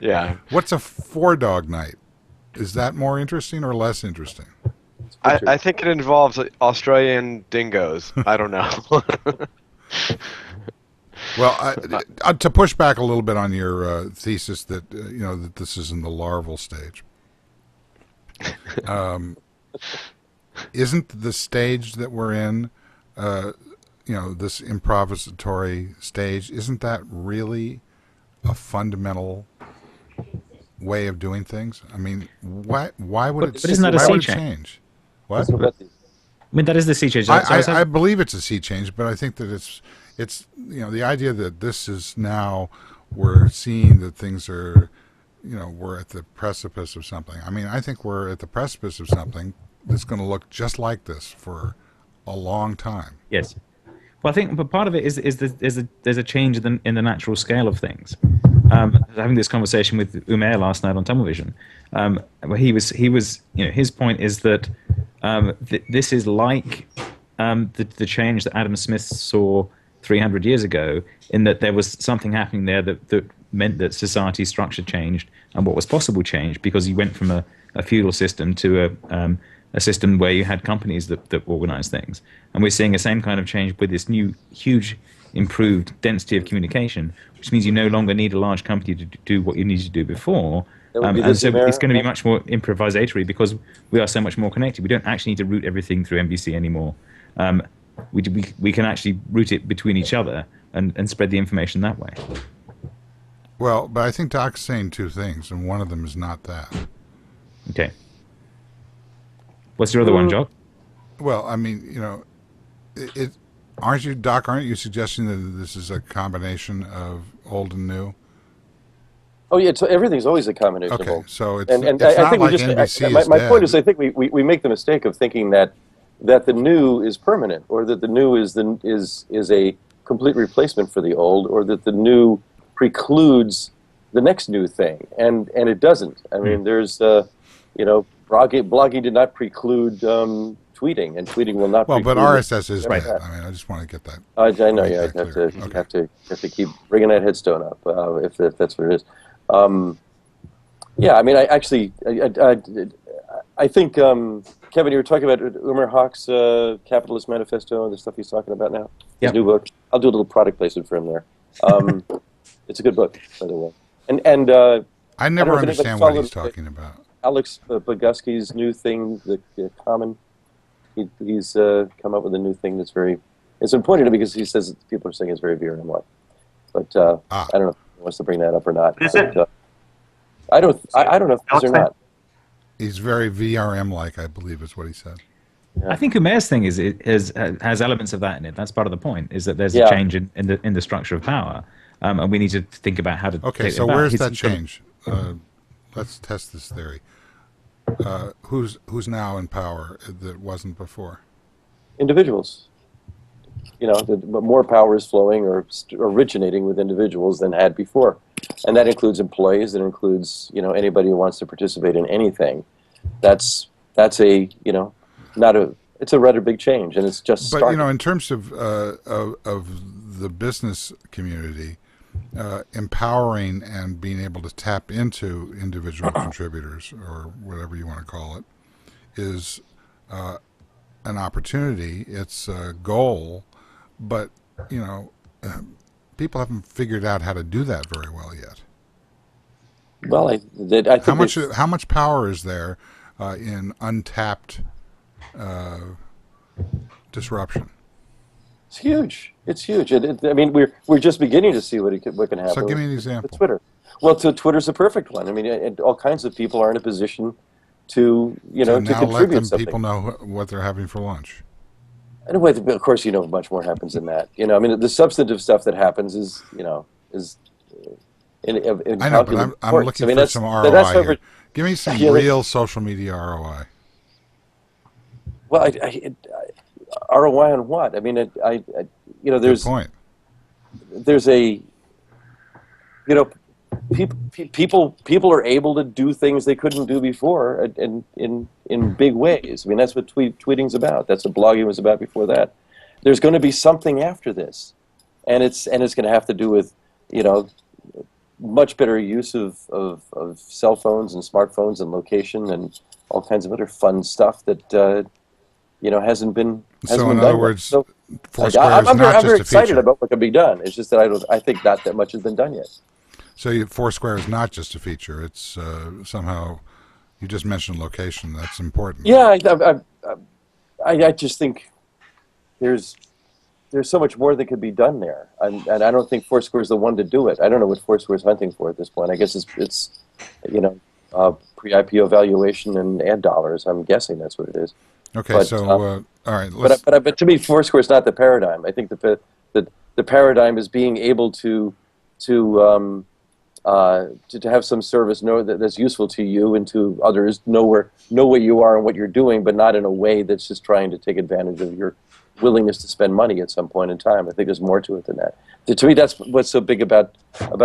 Yeah. What's a Four Dog Night? Is that more interesting or less interesting? I think it involves Australian dingoes. I don't know. Well, to push back a little bit on your thesis that that this is in the larval stage, isn't the stage that we're in, this improvisatory stage, isn't that really a fundamental way of doing things? I mean, why would it? But isn't that a sea change? What? I mean, that is the sea change. I believe it's a sea change, but I think that it's the idea that this is now we're seeing that things are, we're at the precipice of something. I mean, I think we're at the precipice of something that's going to look just like this for a long time. Yes. Well, I think, but part of it is there's a change in the natural scale of things. Having this conversation with Umair last night on television, where he was his point is that this is like the change that Adam Smith saw 300 years ago, in that there was something happening there that meant that society's structure changed and what was possible changed, because you went from a feudal system to a system where you had companies that organized things. And we're seeing the same kind of change with this new, huge, improved density of communication, which means you no longer need a large company to do what you needed to do before. And so it's going to be much more improvisatory because we are so much more connected. We don't actually need to route everything through NBC anymore. We can actually route it between each other and spread the information that way. Well, but I think Doc's saying two things, and one of them is not that. Okay. What's your other one, Jock? Well, I mean, aren't you, Doc? Aren't you suggesting that this is a combination of old and new? Oh yeah, everything's always a combination. Okay, of old. So it's and it's I not think like we just, NBC is my dead. point is, I think we make the mistake of thinking that the new is permanent, or that the new is a complete replacement for the old, or that the new precludes the next new thing, and it doesn't. I mean, there's blogging did not preclude tweeting, and tweeting will not. Well, but preclude RSS is Right. dead. I mean, I just want to get that. I know. make Yeah, that clear. Okay. have to keep bringing that headstone up if that's what it is. Yeah, I mean, I think Kevin, you were talking about Umer Hawk's Capitalist Manifesto, the stuff he's talking about now. His Yep. new book. I'll do a little product placement for him there. It's a good book, by the way. And I I never don't know if anybody understand what he's followed talking about. Alex Bogusky's new thing, the Common. He's come up with a new thing that's very. It's important to me because he says that people are saying it's very VRM-like. But I don't know if he wants to bring that up or not. Is it? I don't know if it is or not. He's very VRM-like, I believe, is what he said. Yeah. I think Umair's thing has elements of that in it. That's part of the point, is that there's Yeah. a change in the structure of power, and we need to think about how to. Okay, take it so about. where's He's that got- change? Let's test this theory. Who's now in power that wasn't before? Individuals. You know, more power is flowing or originating with individuals than had before, and that includes employees. It includes anybody who wants to participate in anything. That's a it's a rather big change, and it's just. But starting. in terms of the business community, empowering and being able to tap into individual contributors, or whatever you want to call it, is an opportunity. It's a goal, but people haven't figured out how to do that very well yet. Well, I think How much power is there in untapped disruption? It's huge. It's huge. I mean, we're just beginning to see what can happen. So give me an example. With Twitter. Well, so Twitter's a perfect one. I mean, all kinds of people are in a position to So to now contribute let them something. people know what they're having for lunch. Anyway, of course, much more happens than that. I mean, the substantive stuff that happens is I know, but I'm looking for some ROI here. Give me some real social media ROI. Well, ROI on what? I mean, Good there's point. there's a people are able to do things they couldn't do before in big ways. I mean, that's what tweeting's about. That's what blogging was about before that. There's going to be something after this, and it's going to have to do with much better use of cell phones and smartphones and location and all kinds of other fun stuff that hasn't been So in done other yet. words, So Foursquare is I'm not very just a excited feature. about what can be done. It's just that I think not that much has been done yet. So Foursquare is not just a feature. It's somehow, you just mentioned location. That's important. Yeah, I just think there's so much more that could be done there, and I don't think Foursquare is the one to do it. I don't know what Foursquare is hunting for at this point. I guess it's pre-IPO valuation and ad dollars. I'm guessing that's what it is. Okay, But, so all right, let's. But to me, Foursquare is not the paradigm. I think the paradigm is being able to have some service that's useful to you and to others, know what you are and what you're doing, but not in a way that's just trying to take advantage of your willingness to spend money at some point in time. I think there's more to it than that. To me, that's what's so big about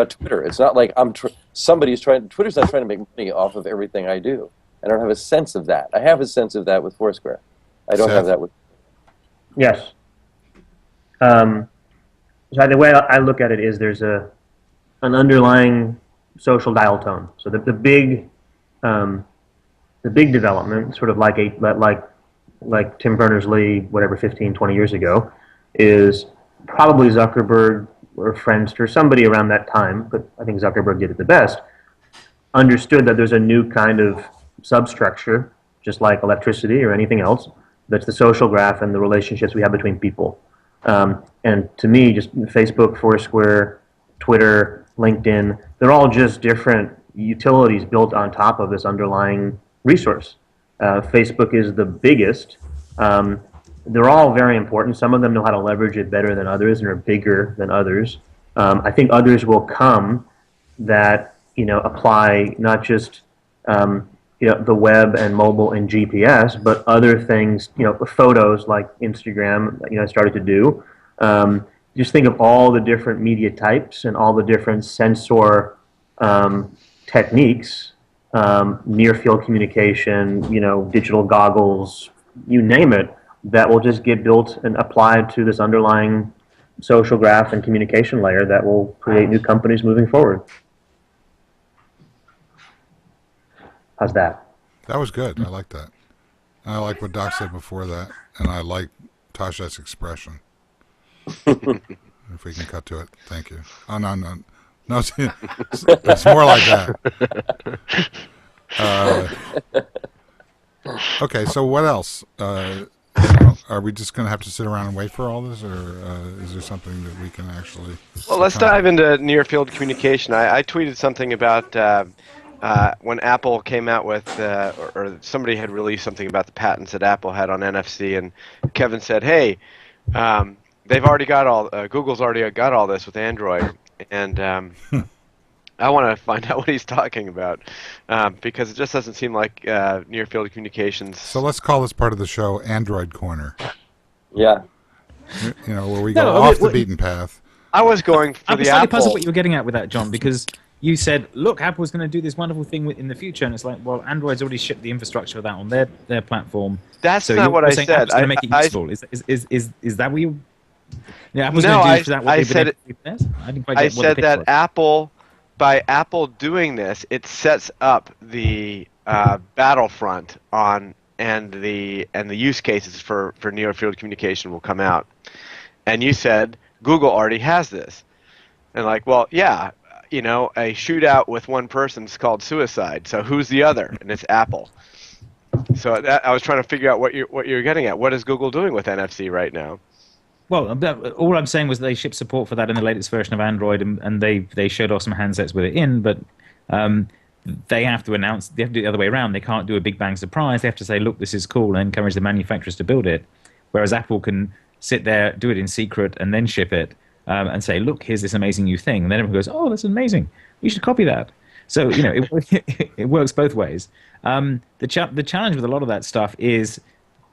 Twitter. It's not like Twitter's not trying to make money off of everything I do. I don't have a sense of that. I have a sense of that with Foursquare. I don't Seth? have that with. Yes. So the way I look at it is there's an underlying social dial tone. So the big development, sort of like Tim Berners-Lee, whatever, 15, 20 years ago, is probably Zuckerberg or Friendster, somebody around that time, but I think Zuckerberg did it the best, understood that there's a new kind of substructure, just like electricity or anything else, that's the social graph and the relationships we have between people. And to me, just Facebook, Foursquare, Twitter, LinkedIn, they're all just different utilities built on top of this underlying resource. Facebook is the biggest. They're all very important. Some of them know how to leverage it better than others and are bigger than others. I think others will come that apply not just the web and mobile and GPS, but other things, photos like Instagram, started to do. Just think of all the different media types and all the different sensor techniques, near field communication, digital goggles, you name it, that will just get built and applied to this underlying social graph and communication layer that will create new companies moving forward. How's that? That was good. I like that. And I like what Doc said before that, and I like Taschek's expression. If we can cut to it, thank you. Oh no, it's more like that. Okay, so what else? Are we just going to have to sit around and wait for all this, or is there something that we can actually? Well, let's dive into near field communication. I tweeted something about when Apple came out with, or somebody had released something about the patents that Apple had on NFC, and Kevin said, "Hey, they've already got Google's already got all this with Android," and I want to find out what he's talking about because it just doesn't seem like near field communications. So let's call this part of the show Android Corner. Yeah. Where we go off the beaten path. I was going for I the was slightly Apple. puzzled what you were getting at with that, John, because you said, look, Apple's going to do this wonderful thing in the future, and it's like, well, Android's already shipped the infrastructure for that on their platform. That's so not what I saying said. Apple's going to make it useful. Is that what you... Yeah, Apple's No, going to do for that what I they've been said able to do for theirs? I didn't quite I get what the said pitch that was. By Apple doing this, it sets up the battlefront on and the use cases for near field communication will come out. And you said Google already has this, and like, well, yeah, a shootout with one person is called suicide. So who's the other? And it's Apple. So I was trying to figure out what you're getting at. What is Google doing with NFC right now? Well, all I'm saying was they ship support for that in the latest version of Android, and they showed off some handsets with it in, but they have to announce, they have to do it the other way around. They can't do a big bang surprise. They have to say, look, this is cool, and encourage the manufacturers to build it, whereas Apple can sit there, do it in secret, and then ship it, and say, look, here's this amazing new thing. And then everyone goes, oh, that's amazing. We should copy that. So, it works both ways. The challenge with a lot of that stuff is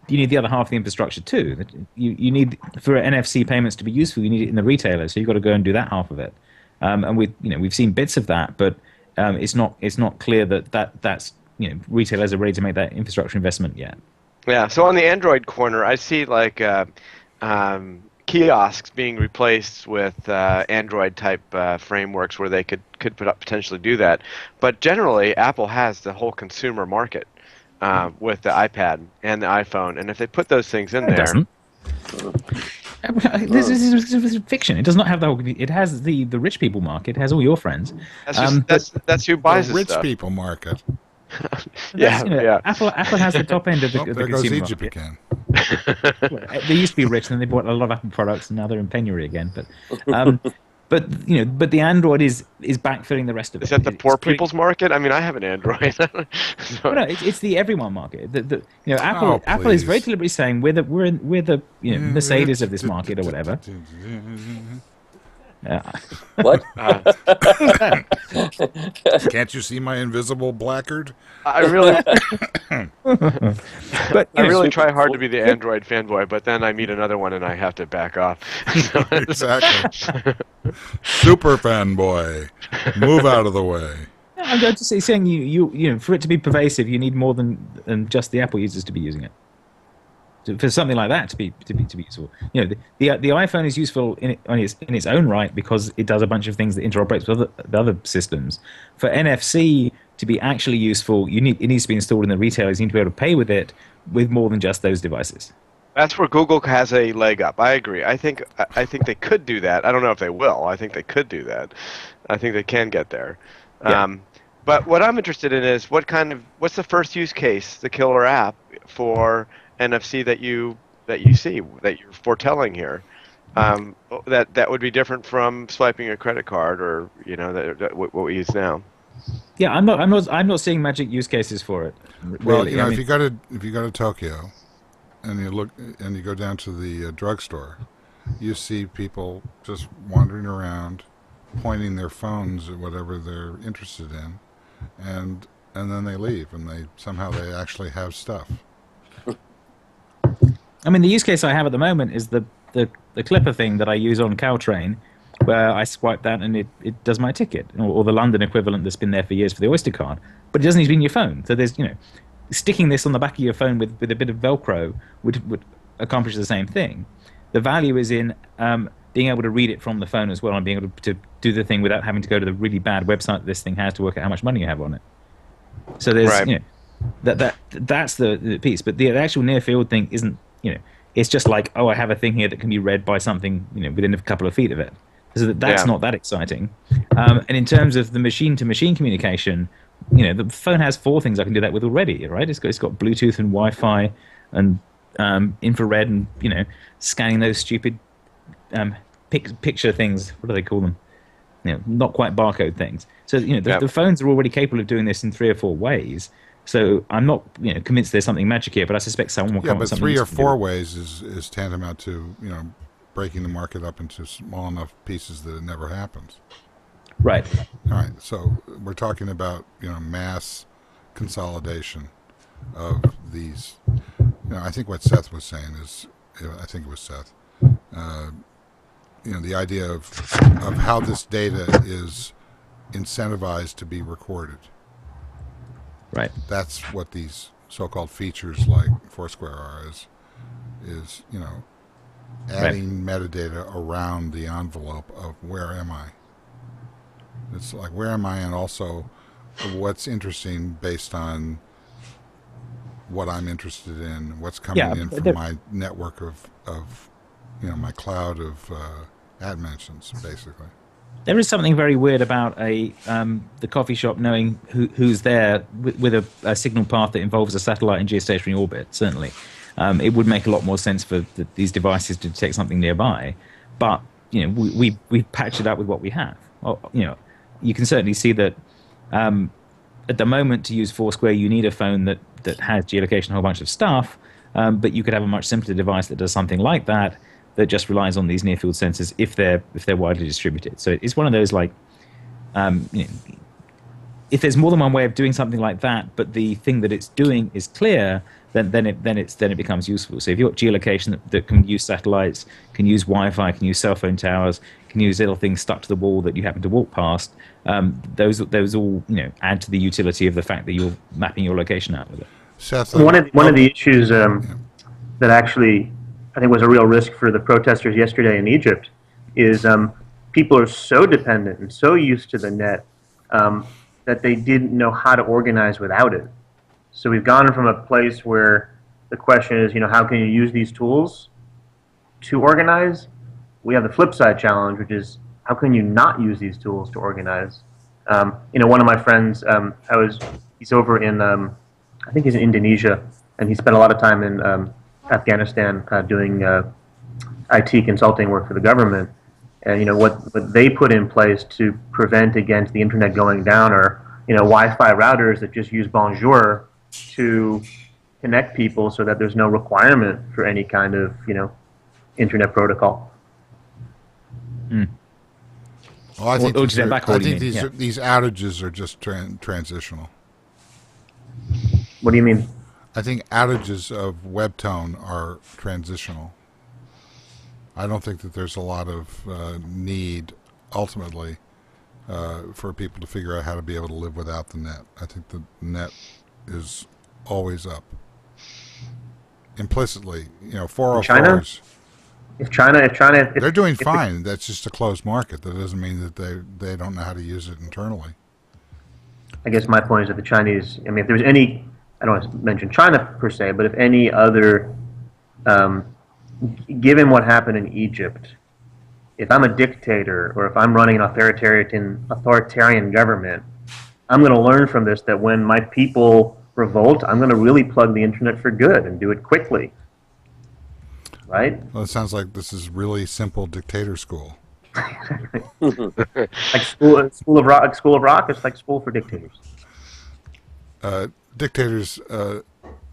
you need the other half of the infrastructure too. You need, for NFC payments to be useful, you need it in the retailer. So you've got to go and do that half of it. And we've seen bits of that, but it's not clear that's retailers are ready to make that infrastructure investment yet. Yeah. So on the Android corner, I see like kiosks being replaced with Android type frameworks where they could potentially do that. But generally, Apple has the whole consumer market. With the iPad and the iPhone, and if they put those things in there, doesn't. This is fiction. It does not have the whole. It has the rich people market. It has all your friends. That's who buys The this rich stuff. people market. Yeah. Apple has the top end of the, There the goes consumer Egypt market. again. They used to be rich, and then they bought a lot of Apple products, and now they're in penury again. But the Android is backfilling the rest of it. Is that the poor people's market? I mean, I have an Android. No, it's the everyone market. Apple is very deliberately saying we're the Mercedes of this market or whatever. What? Can't you see my invisible placard? I really, But I really try hard to be the Android fanboy, but then I meet another one and I have to back off. Exactly. Super fanboy. Move out of the way. I'm just saying you for it to be pervasive, you need more than just the Apple users to be using it. For something like that to be useful, the iPhone is useful in its own right because it does a bunch of things that interoperates with other systems. For NFC to be actually useful, it needs to be installed in the retailers. You need to be able to pay with it with more than just those devices. That's where Google has a leg up. I agree. I think they could do that. I don't know if they will. I think they could do that. I think they can get there. Yeah. But what I'm interested in is what's the first use case, the killer app for NFC that you see that you're foretelling here, that would be different from swiping a credit card or what we use now. Yeah, I'm not seeing magic use cases for it. Well, Really. if you go to Tokyo, and you go down to the drugstore, you see people just wandering around, pointing their phones at whatever they're interested in, and then they leave, and they actually have stuff. I mean, the use case I have at the moment is the Clipper thing that I use on Caltrain, where I swipe that and it does my ticket, or the London equivalent that's been there for years for the Oyster card. But it doesn't need to be in your phone. So there's sticking this on the back of your phone with a bit of Velcro would accomplish the same thing. The value is in being able to read it from the phone as well, and being able to do the thing without having to go to the really bad website that this thing has to work out how much money you have on it. So there's, Right. that's the piece. But the actual near field thing isn't, it's just like, oh, I have a thing here that can be read by something, within a couple of feet of it. So that's Yeah. not that exciting. And in terms of the machine to machine communication, the phone has 4 things I can do that with already, right? It's got Bluetooth and Wi-Fi and infrared and scanning those stupid picture things. What do they call them? Not quite barcode things. So the phones are already capable of doing this in 3 or 4 ways. So I'm not convinced there's something magic here, but I suspect someone will come up with but something. 3 or useful to 4 do. ways is tantamount to breaking the market up into small enough pieces that it never happens. Right. All right, so we're talking about mass consolidation of these. I think what Seth was saying is, I think it was Seth. The idea of how this data is incentivized to be recorded. Right. That's what these so-called features like Foursquare are. Is adding metadata around the envelope of where am I. It's like where am I, and also what's interesting based on what I'm interested in, what's coming in from my network of my cloud of ad mentions, basically. There is something very weird about the coffee shop knowing who's there with a signal path that involves a satellite in geostationary orbit. Certainly, it would make a lot more sense for these devices to detect something nearby. But we patched it up with what we have. You can certainly see that at the moment to use Foursquare, you need a phone that has geolocation, a whole bunch of stuff. But you could have a much simpler device that does something like that just relies on these near field sensors if they're widely distributed. So it's one of those like, if there's more than one way of doing something like that, but the thing that it's doing is clear, then it becomes useful. So if you've got geolocation that can use satellites, can use Wi-Fi, can use cell phone towers, can use little things stuck to the wall that you happen to walk past, those all add to the utility of the fact that you're mapping your location out with it. Seth, one of the issues that actually I think was a real risk for the protesters yesterday in Egypt is people are so dependent and so used to the net that they didn't know how to organize without it. So we've gone from a place where the question is, how can you use these tools to organize? We have the flip side challenge, which is how can you not use these tools to organize? One of my friends, he's over in, I think he's in Indonesia, and he spent a lot of time in Afghanistan doing IT consulting work for the government. And what they put in place to prevent against the internet going down are Wi-Fi routers that just use Bonjour to connect people, so that there's no requirement for any kind of internet protocol. Well, I think, these outages are just transitional. What do you mean? I think outages of Webtone are transitional. I don't think that there's a lot of need, ultimately, for people to figure out how to be able to live without the net. I think the net is always up. Implicitly, 404s. If China, they're doing fine. That's just a closed market. That doesn't mean that they don't know how to use it internally. I guess my point is that the Chinese, if there's any, I don't want to mention China per se, but if any other, given what happened in Egypt, if I'm a dictator or if I'm running an authoritarian government, I'm going to learn from this that when my people revolt, I'm going to really plug the internet for good and do it quickly. Right? Well, it sounds like this is really simple dictator school. Like school of rock. It's like school for dictators. Dictators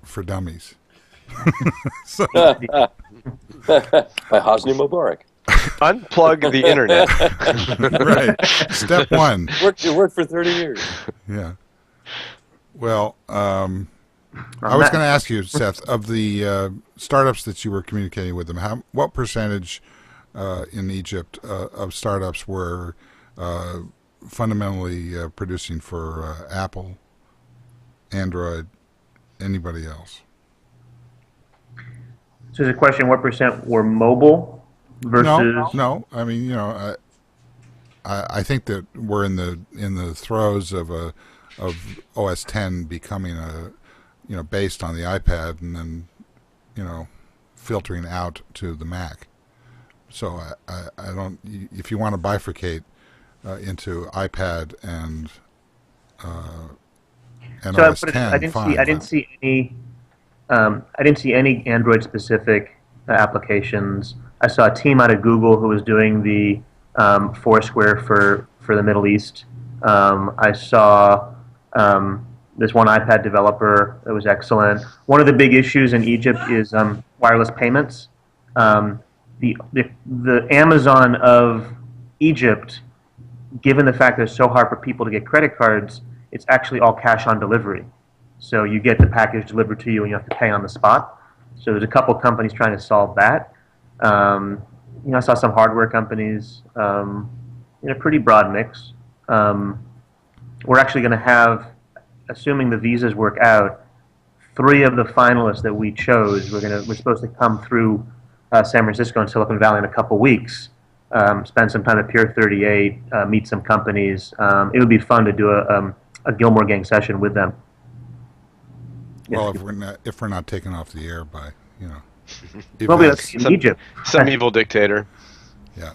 for dummies. By Hosni Mubarak. Unplug the internet. Right. Step 1. It worked for 30 years. Yeah. Well, I was going to ask you, Seth, of the startups that you were communicating with them, what percentage in Egypt of startups were fundamentally producing for Apple, Android, anybody else. So there's a question: what percent were mobile versus? No. I mean, I think that we're in the throes of OS 10 becoming based on the iPad and then filtering out to the Mac. So I don't. If you want to bifurcate into iPad and So OS 10, I didn't fine. see. I didn't see any. I didn't see any Android-specific applications. I saw a team out of Google who was doing the Foursquare for the Middle East. I saw this one iPad developer that was excellent. One of the big issues in Egypt is wireless payments. The Amazon of Egypt, given the fact that it's so hard for people to get credit cards, it's actually all cash on delivery. So you get the package delivered to you and you have to pay on the spot. So there's a couple companies trying to solve that. I saw some hardware companies, pretty broad mix. We're actually going to have, assuming the visas work out, 3 of the finalists that we chose. We're supposed to come through San Francisco and Silicon Valley in a couple weeks. Spend some time at Pier 38, meet some companies. It would be fun to do a Gillmor Gang session with them. Well, if we're not taken off the air by Well, that's in Egypt. Some evil dictator. Yeah.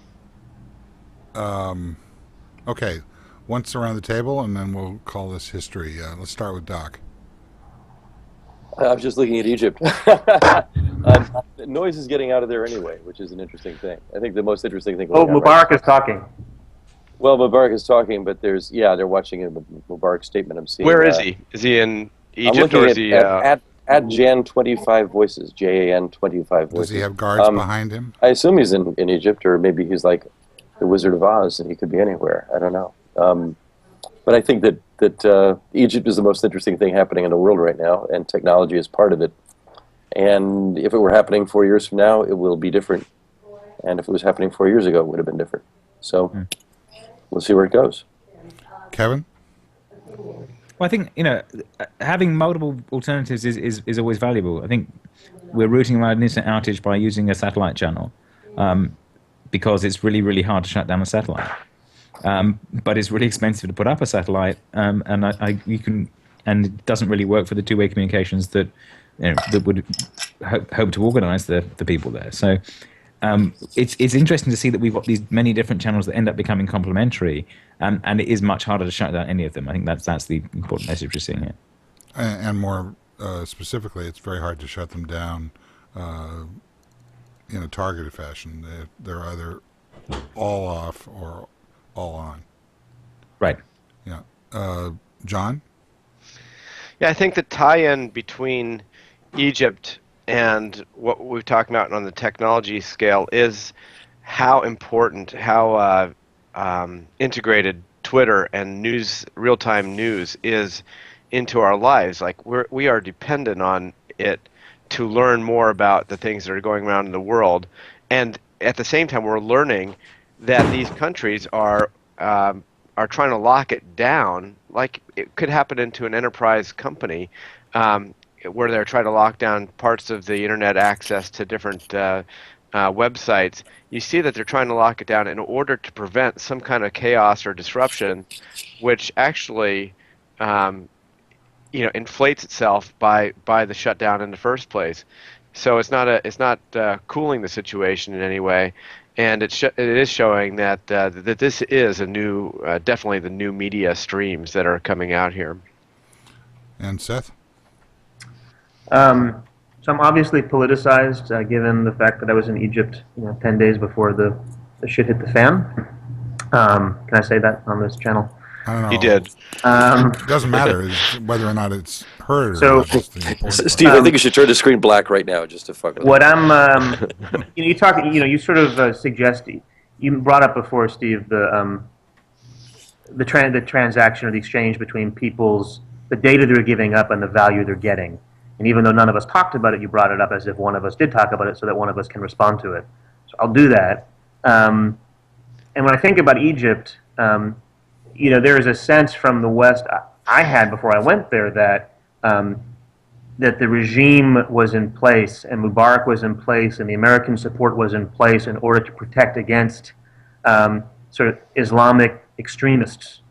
Okay. Once around the table, and then we'll call this history. Let's start with Doc. I was just looking at Egypt. Noise is getting out of there anyway, which is an interesting thing. I think the most interesting thing. Mubarak is talking. Well, Mubarak is talking, but they're watching a Mubarak statement. I'm seeing. Where is he? Is he in Egypt or is he at Jan 25 Voices? JAN 25 Voices. Does he have guards behind him? I assume he's in Egypt, or maybe he's like the Wizard of Oz, and he could be anywhere. I don't know. But I think that Egypt is the most interesting thing happening in the world right now, and technology is part of it. And if it were happening 4 years from now, it will be different. And if it was happening 4 years ago, it would have been different. So we'll see where it goes. Kevin? Well, I think having multiple alternatives is always valuable. I think we're routing around an internet outage by using a satellite channel because it's really, really hard to shut down a satellite. But it's really expensive to put up a satellite, and it doesn't really work for the two-way communications that that would hope to organise the people there. So it's interesting to see that we've got these many different channels that end up becoming complementary, and it is much harder to shut down any of them. I think that's the important message we're seeing here. And more specifically, it's very hard to shut them down in a targeted fashion. They're either all off or all on. Right. Yeah. John? Yeah, I think the tie-in between Egypt and what we've talked about on the technology scale is how important, how integrated Twitter and real-time news is into our lives. Like we are dependent on it to learn more about the things that are going around in the world, and at the same time, we're learning that these countries are trying to lock it down. Like it could happen into an enterprise company where they're trying to lock down parts of the internet access to different websites. You see that they're trying to lock it down in order to prevent some kind of chaos or disruption, which actually inflates itself by the shutdown in the first place. So it's not cooling the situation in any way. And it is showing that this is a new, definitely the new media streams that are coming out here. And Seth? So I'm obviously politicized, given the fact that I was in Egypt 10 days before the shit hit the fan. Can I say that on this channel? I don't know. You did. It doesn't matter whether or not it's heard. So, Steve, I think you should turn the screen black right now, just to fuck with what I'm, you talk, you sort of suggest, you brought up before, Steve, the transaction or the exchange between the data they're giving up and the value they're getting. And even though none of us talked about it, you brought it up as if one of us did talk about it, so that one of us can respond to it. So I'll do that. And when I think about Egypt, there is a sense from the West I had before I went there that that the regime was in place and Mubarak was in place and the American support was in place in order to protect against sort of Islamic extremists.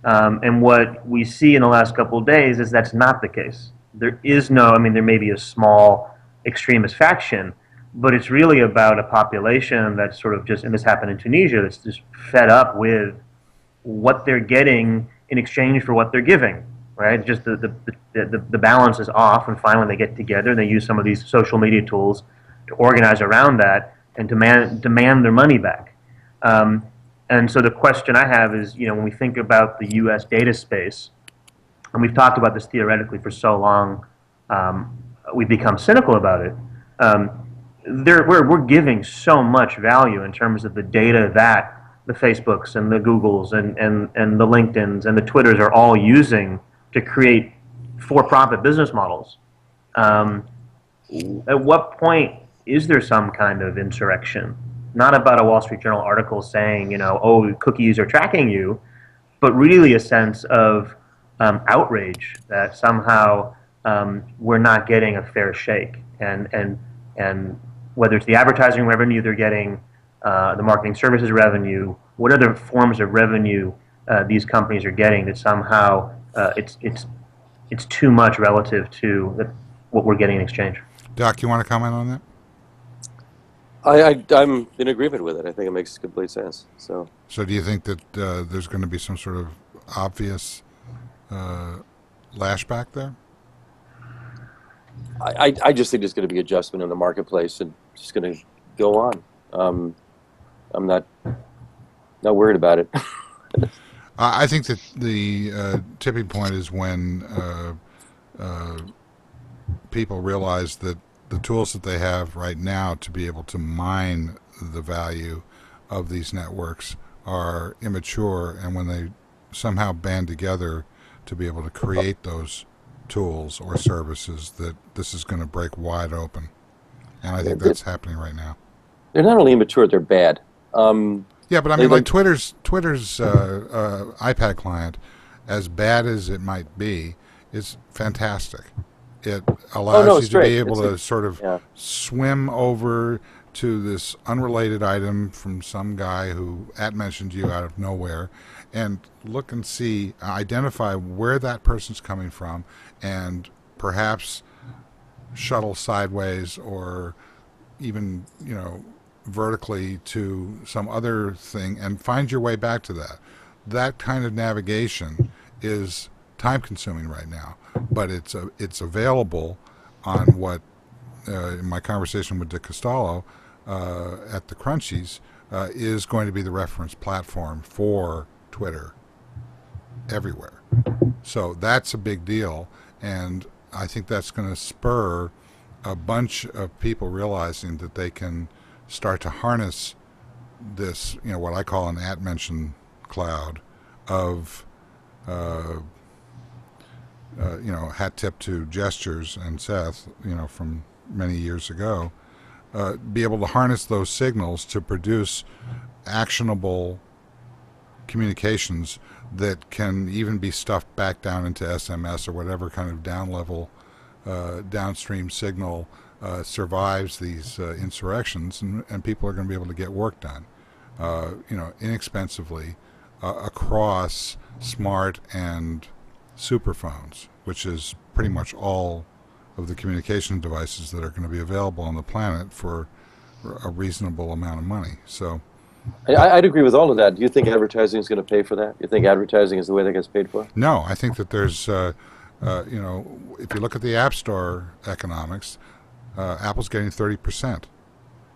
And what we see in the last couple of days is that's not the case. There is no, I mean, there may be a small extremist faction, but it's really about a population that's sort of just, and this happened in Tunisia, that's just fed up with what they're getting in exchange for what they're giving, right? Just the balance is off, and finally they get together and they use some of these social media tools to organize around that and demand their money back. And so the question I have is, you know, when we think about the U.S. data space, and we've talked about this theoretically for so long, we've become cynical about it. We're giving so much value in terms of the data that the Facebooks and the Googles and the LinkedIns and the Twitters are all using to create for-profit business models. At what point is there some kind of insurrection? Not about a Wall Street Journal article saying, you know, oh, cookies are tracking you, but really a sense of outrage that somehow we're not getting a fair shake. And whether it's the advertising revenue they're getting, the marketing services revenue, what other forms of revenue these companies are getting that somehow it's too much relative to what we're getting in exchange. Doc, you want to comment on that? I'm in agreement with it. I think it makes complete sense. So do you think that there's going to be some sort of obvious lashback there? I just think there's going to be adjustment in the marketplace and just going to go on. I'm not worried about it. I think that the tipping point is when people realize that the tools that they have right now to be able to mine the value of these networks are immature, and when they somehow band together to be able to create those tools or services, that this is going to break wide open. And I think that's happening right now. They're not only immature, they're bad. Yeah, but I mean, like Twitter's iPad client, as bad as it might be, is fantastic. It allows you to be able to sort of swim over to this unrelated item from some guy who mentioned you out of nowhere and look and see, identify where that person's coming from, and perhaps shuttle sideways or even, you know, vertically to some other thing and find your way back to that. That kind of navigation is time consuming right now, but it's available on what in my conversation with Dick Costolo at the Crunchies is going to be the reference platform for Twitter everywhere. So that's a big deal, and I think that's going to spur a bunch of people realizing that they can start to harness this, you know, what I call an at-mention cloud of you know, hat tip to Gestures and Seth, you know, from many years ago, be able to harness those signals to produce actionable communications that can even be stuffed back down into SMS or whatever kind of downstream signal survives these insurrections, and people are going to be able to get work done, you know, inexpensively across smart and superphones, which is pretty much all of the communication devices that are going to be available on the planet for a reasonable amount of money. So I'd agree with all of that. Do you think advertising is going to pay for that? You think advertising is the way that gets paid for? No, I think that there's, you know, if you look at the App Store economics, Apple's getting 30%.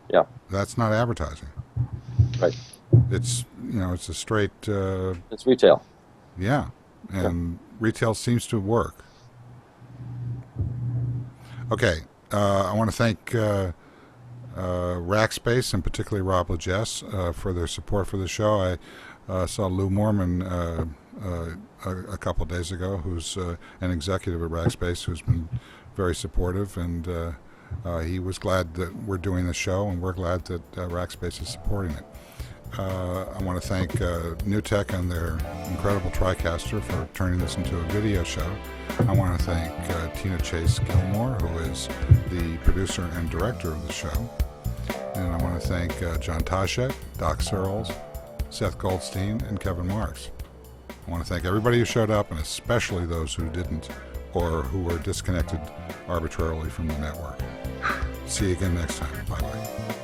Yeah. That's not advertising. Right. It's, you know, it's a straight... it's retail. Yeah. And retail seems to work. Okay. I want to thank Rackspace, and particularly Rob Legess, for their support for the show. I saw Lou Mormon a couple of days ago, who's an executive at Rackspace, who's been very supportive, and he was glad that we're doing the show, and we're glad that Rackspace is supporting it. I want to thank NewTek and their incredible TriCaster for turning this into a video show. I want to thank Tina Chase Gillmor, who is the producer and director of the show. And I want to thank John Taschek, Doc Searls, Seth Goldstein, and Kevin Marks. I want to thank everybody who showed up, and especially those who didn't, or who were disconnected arbitrarily from the network. See you again next time. Bye-bye.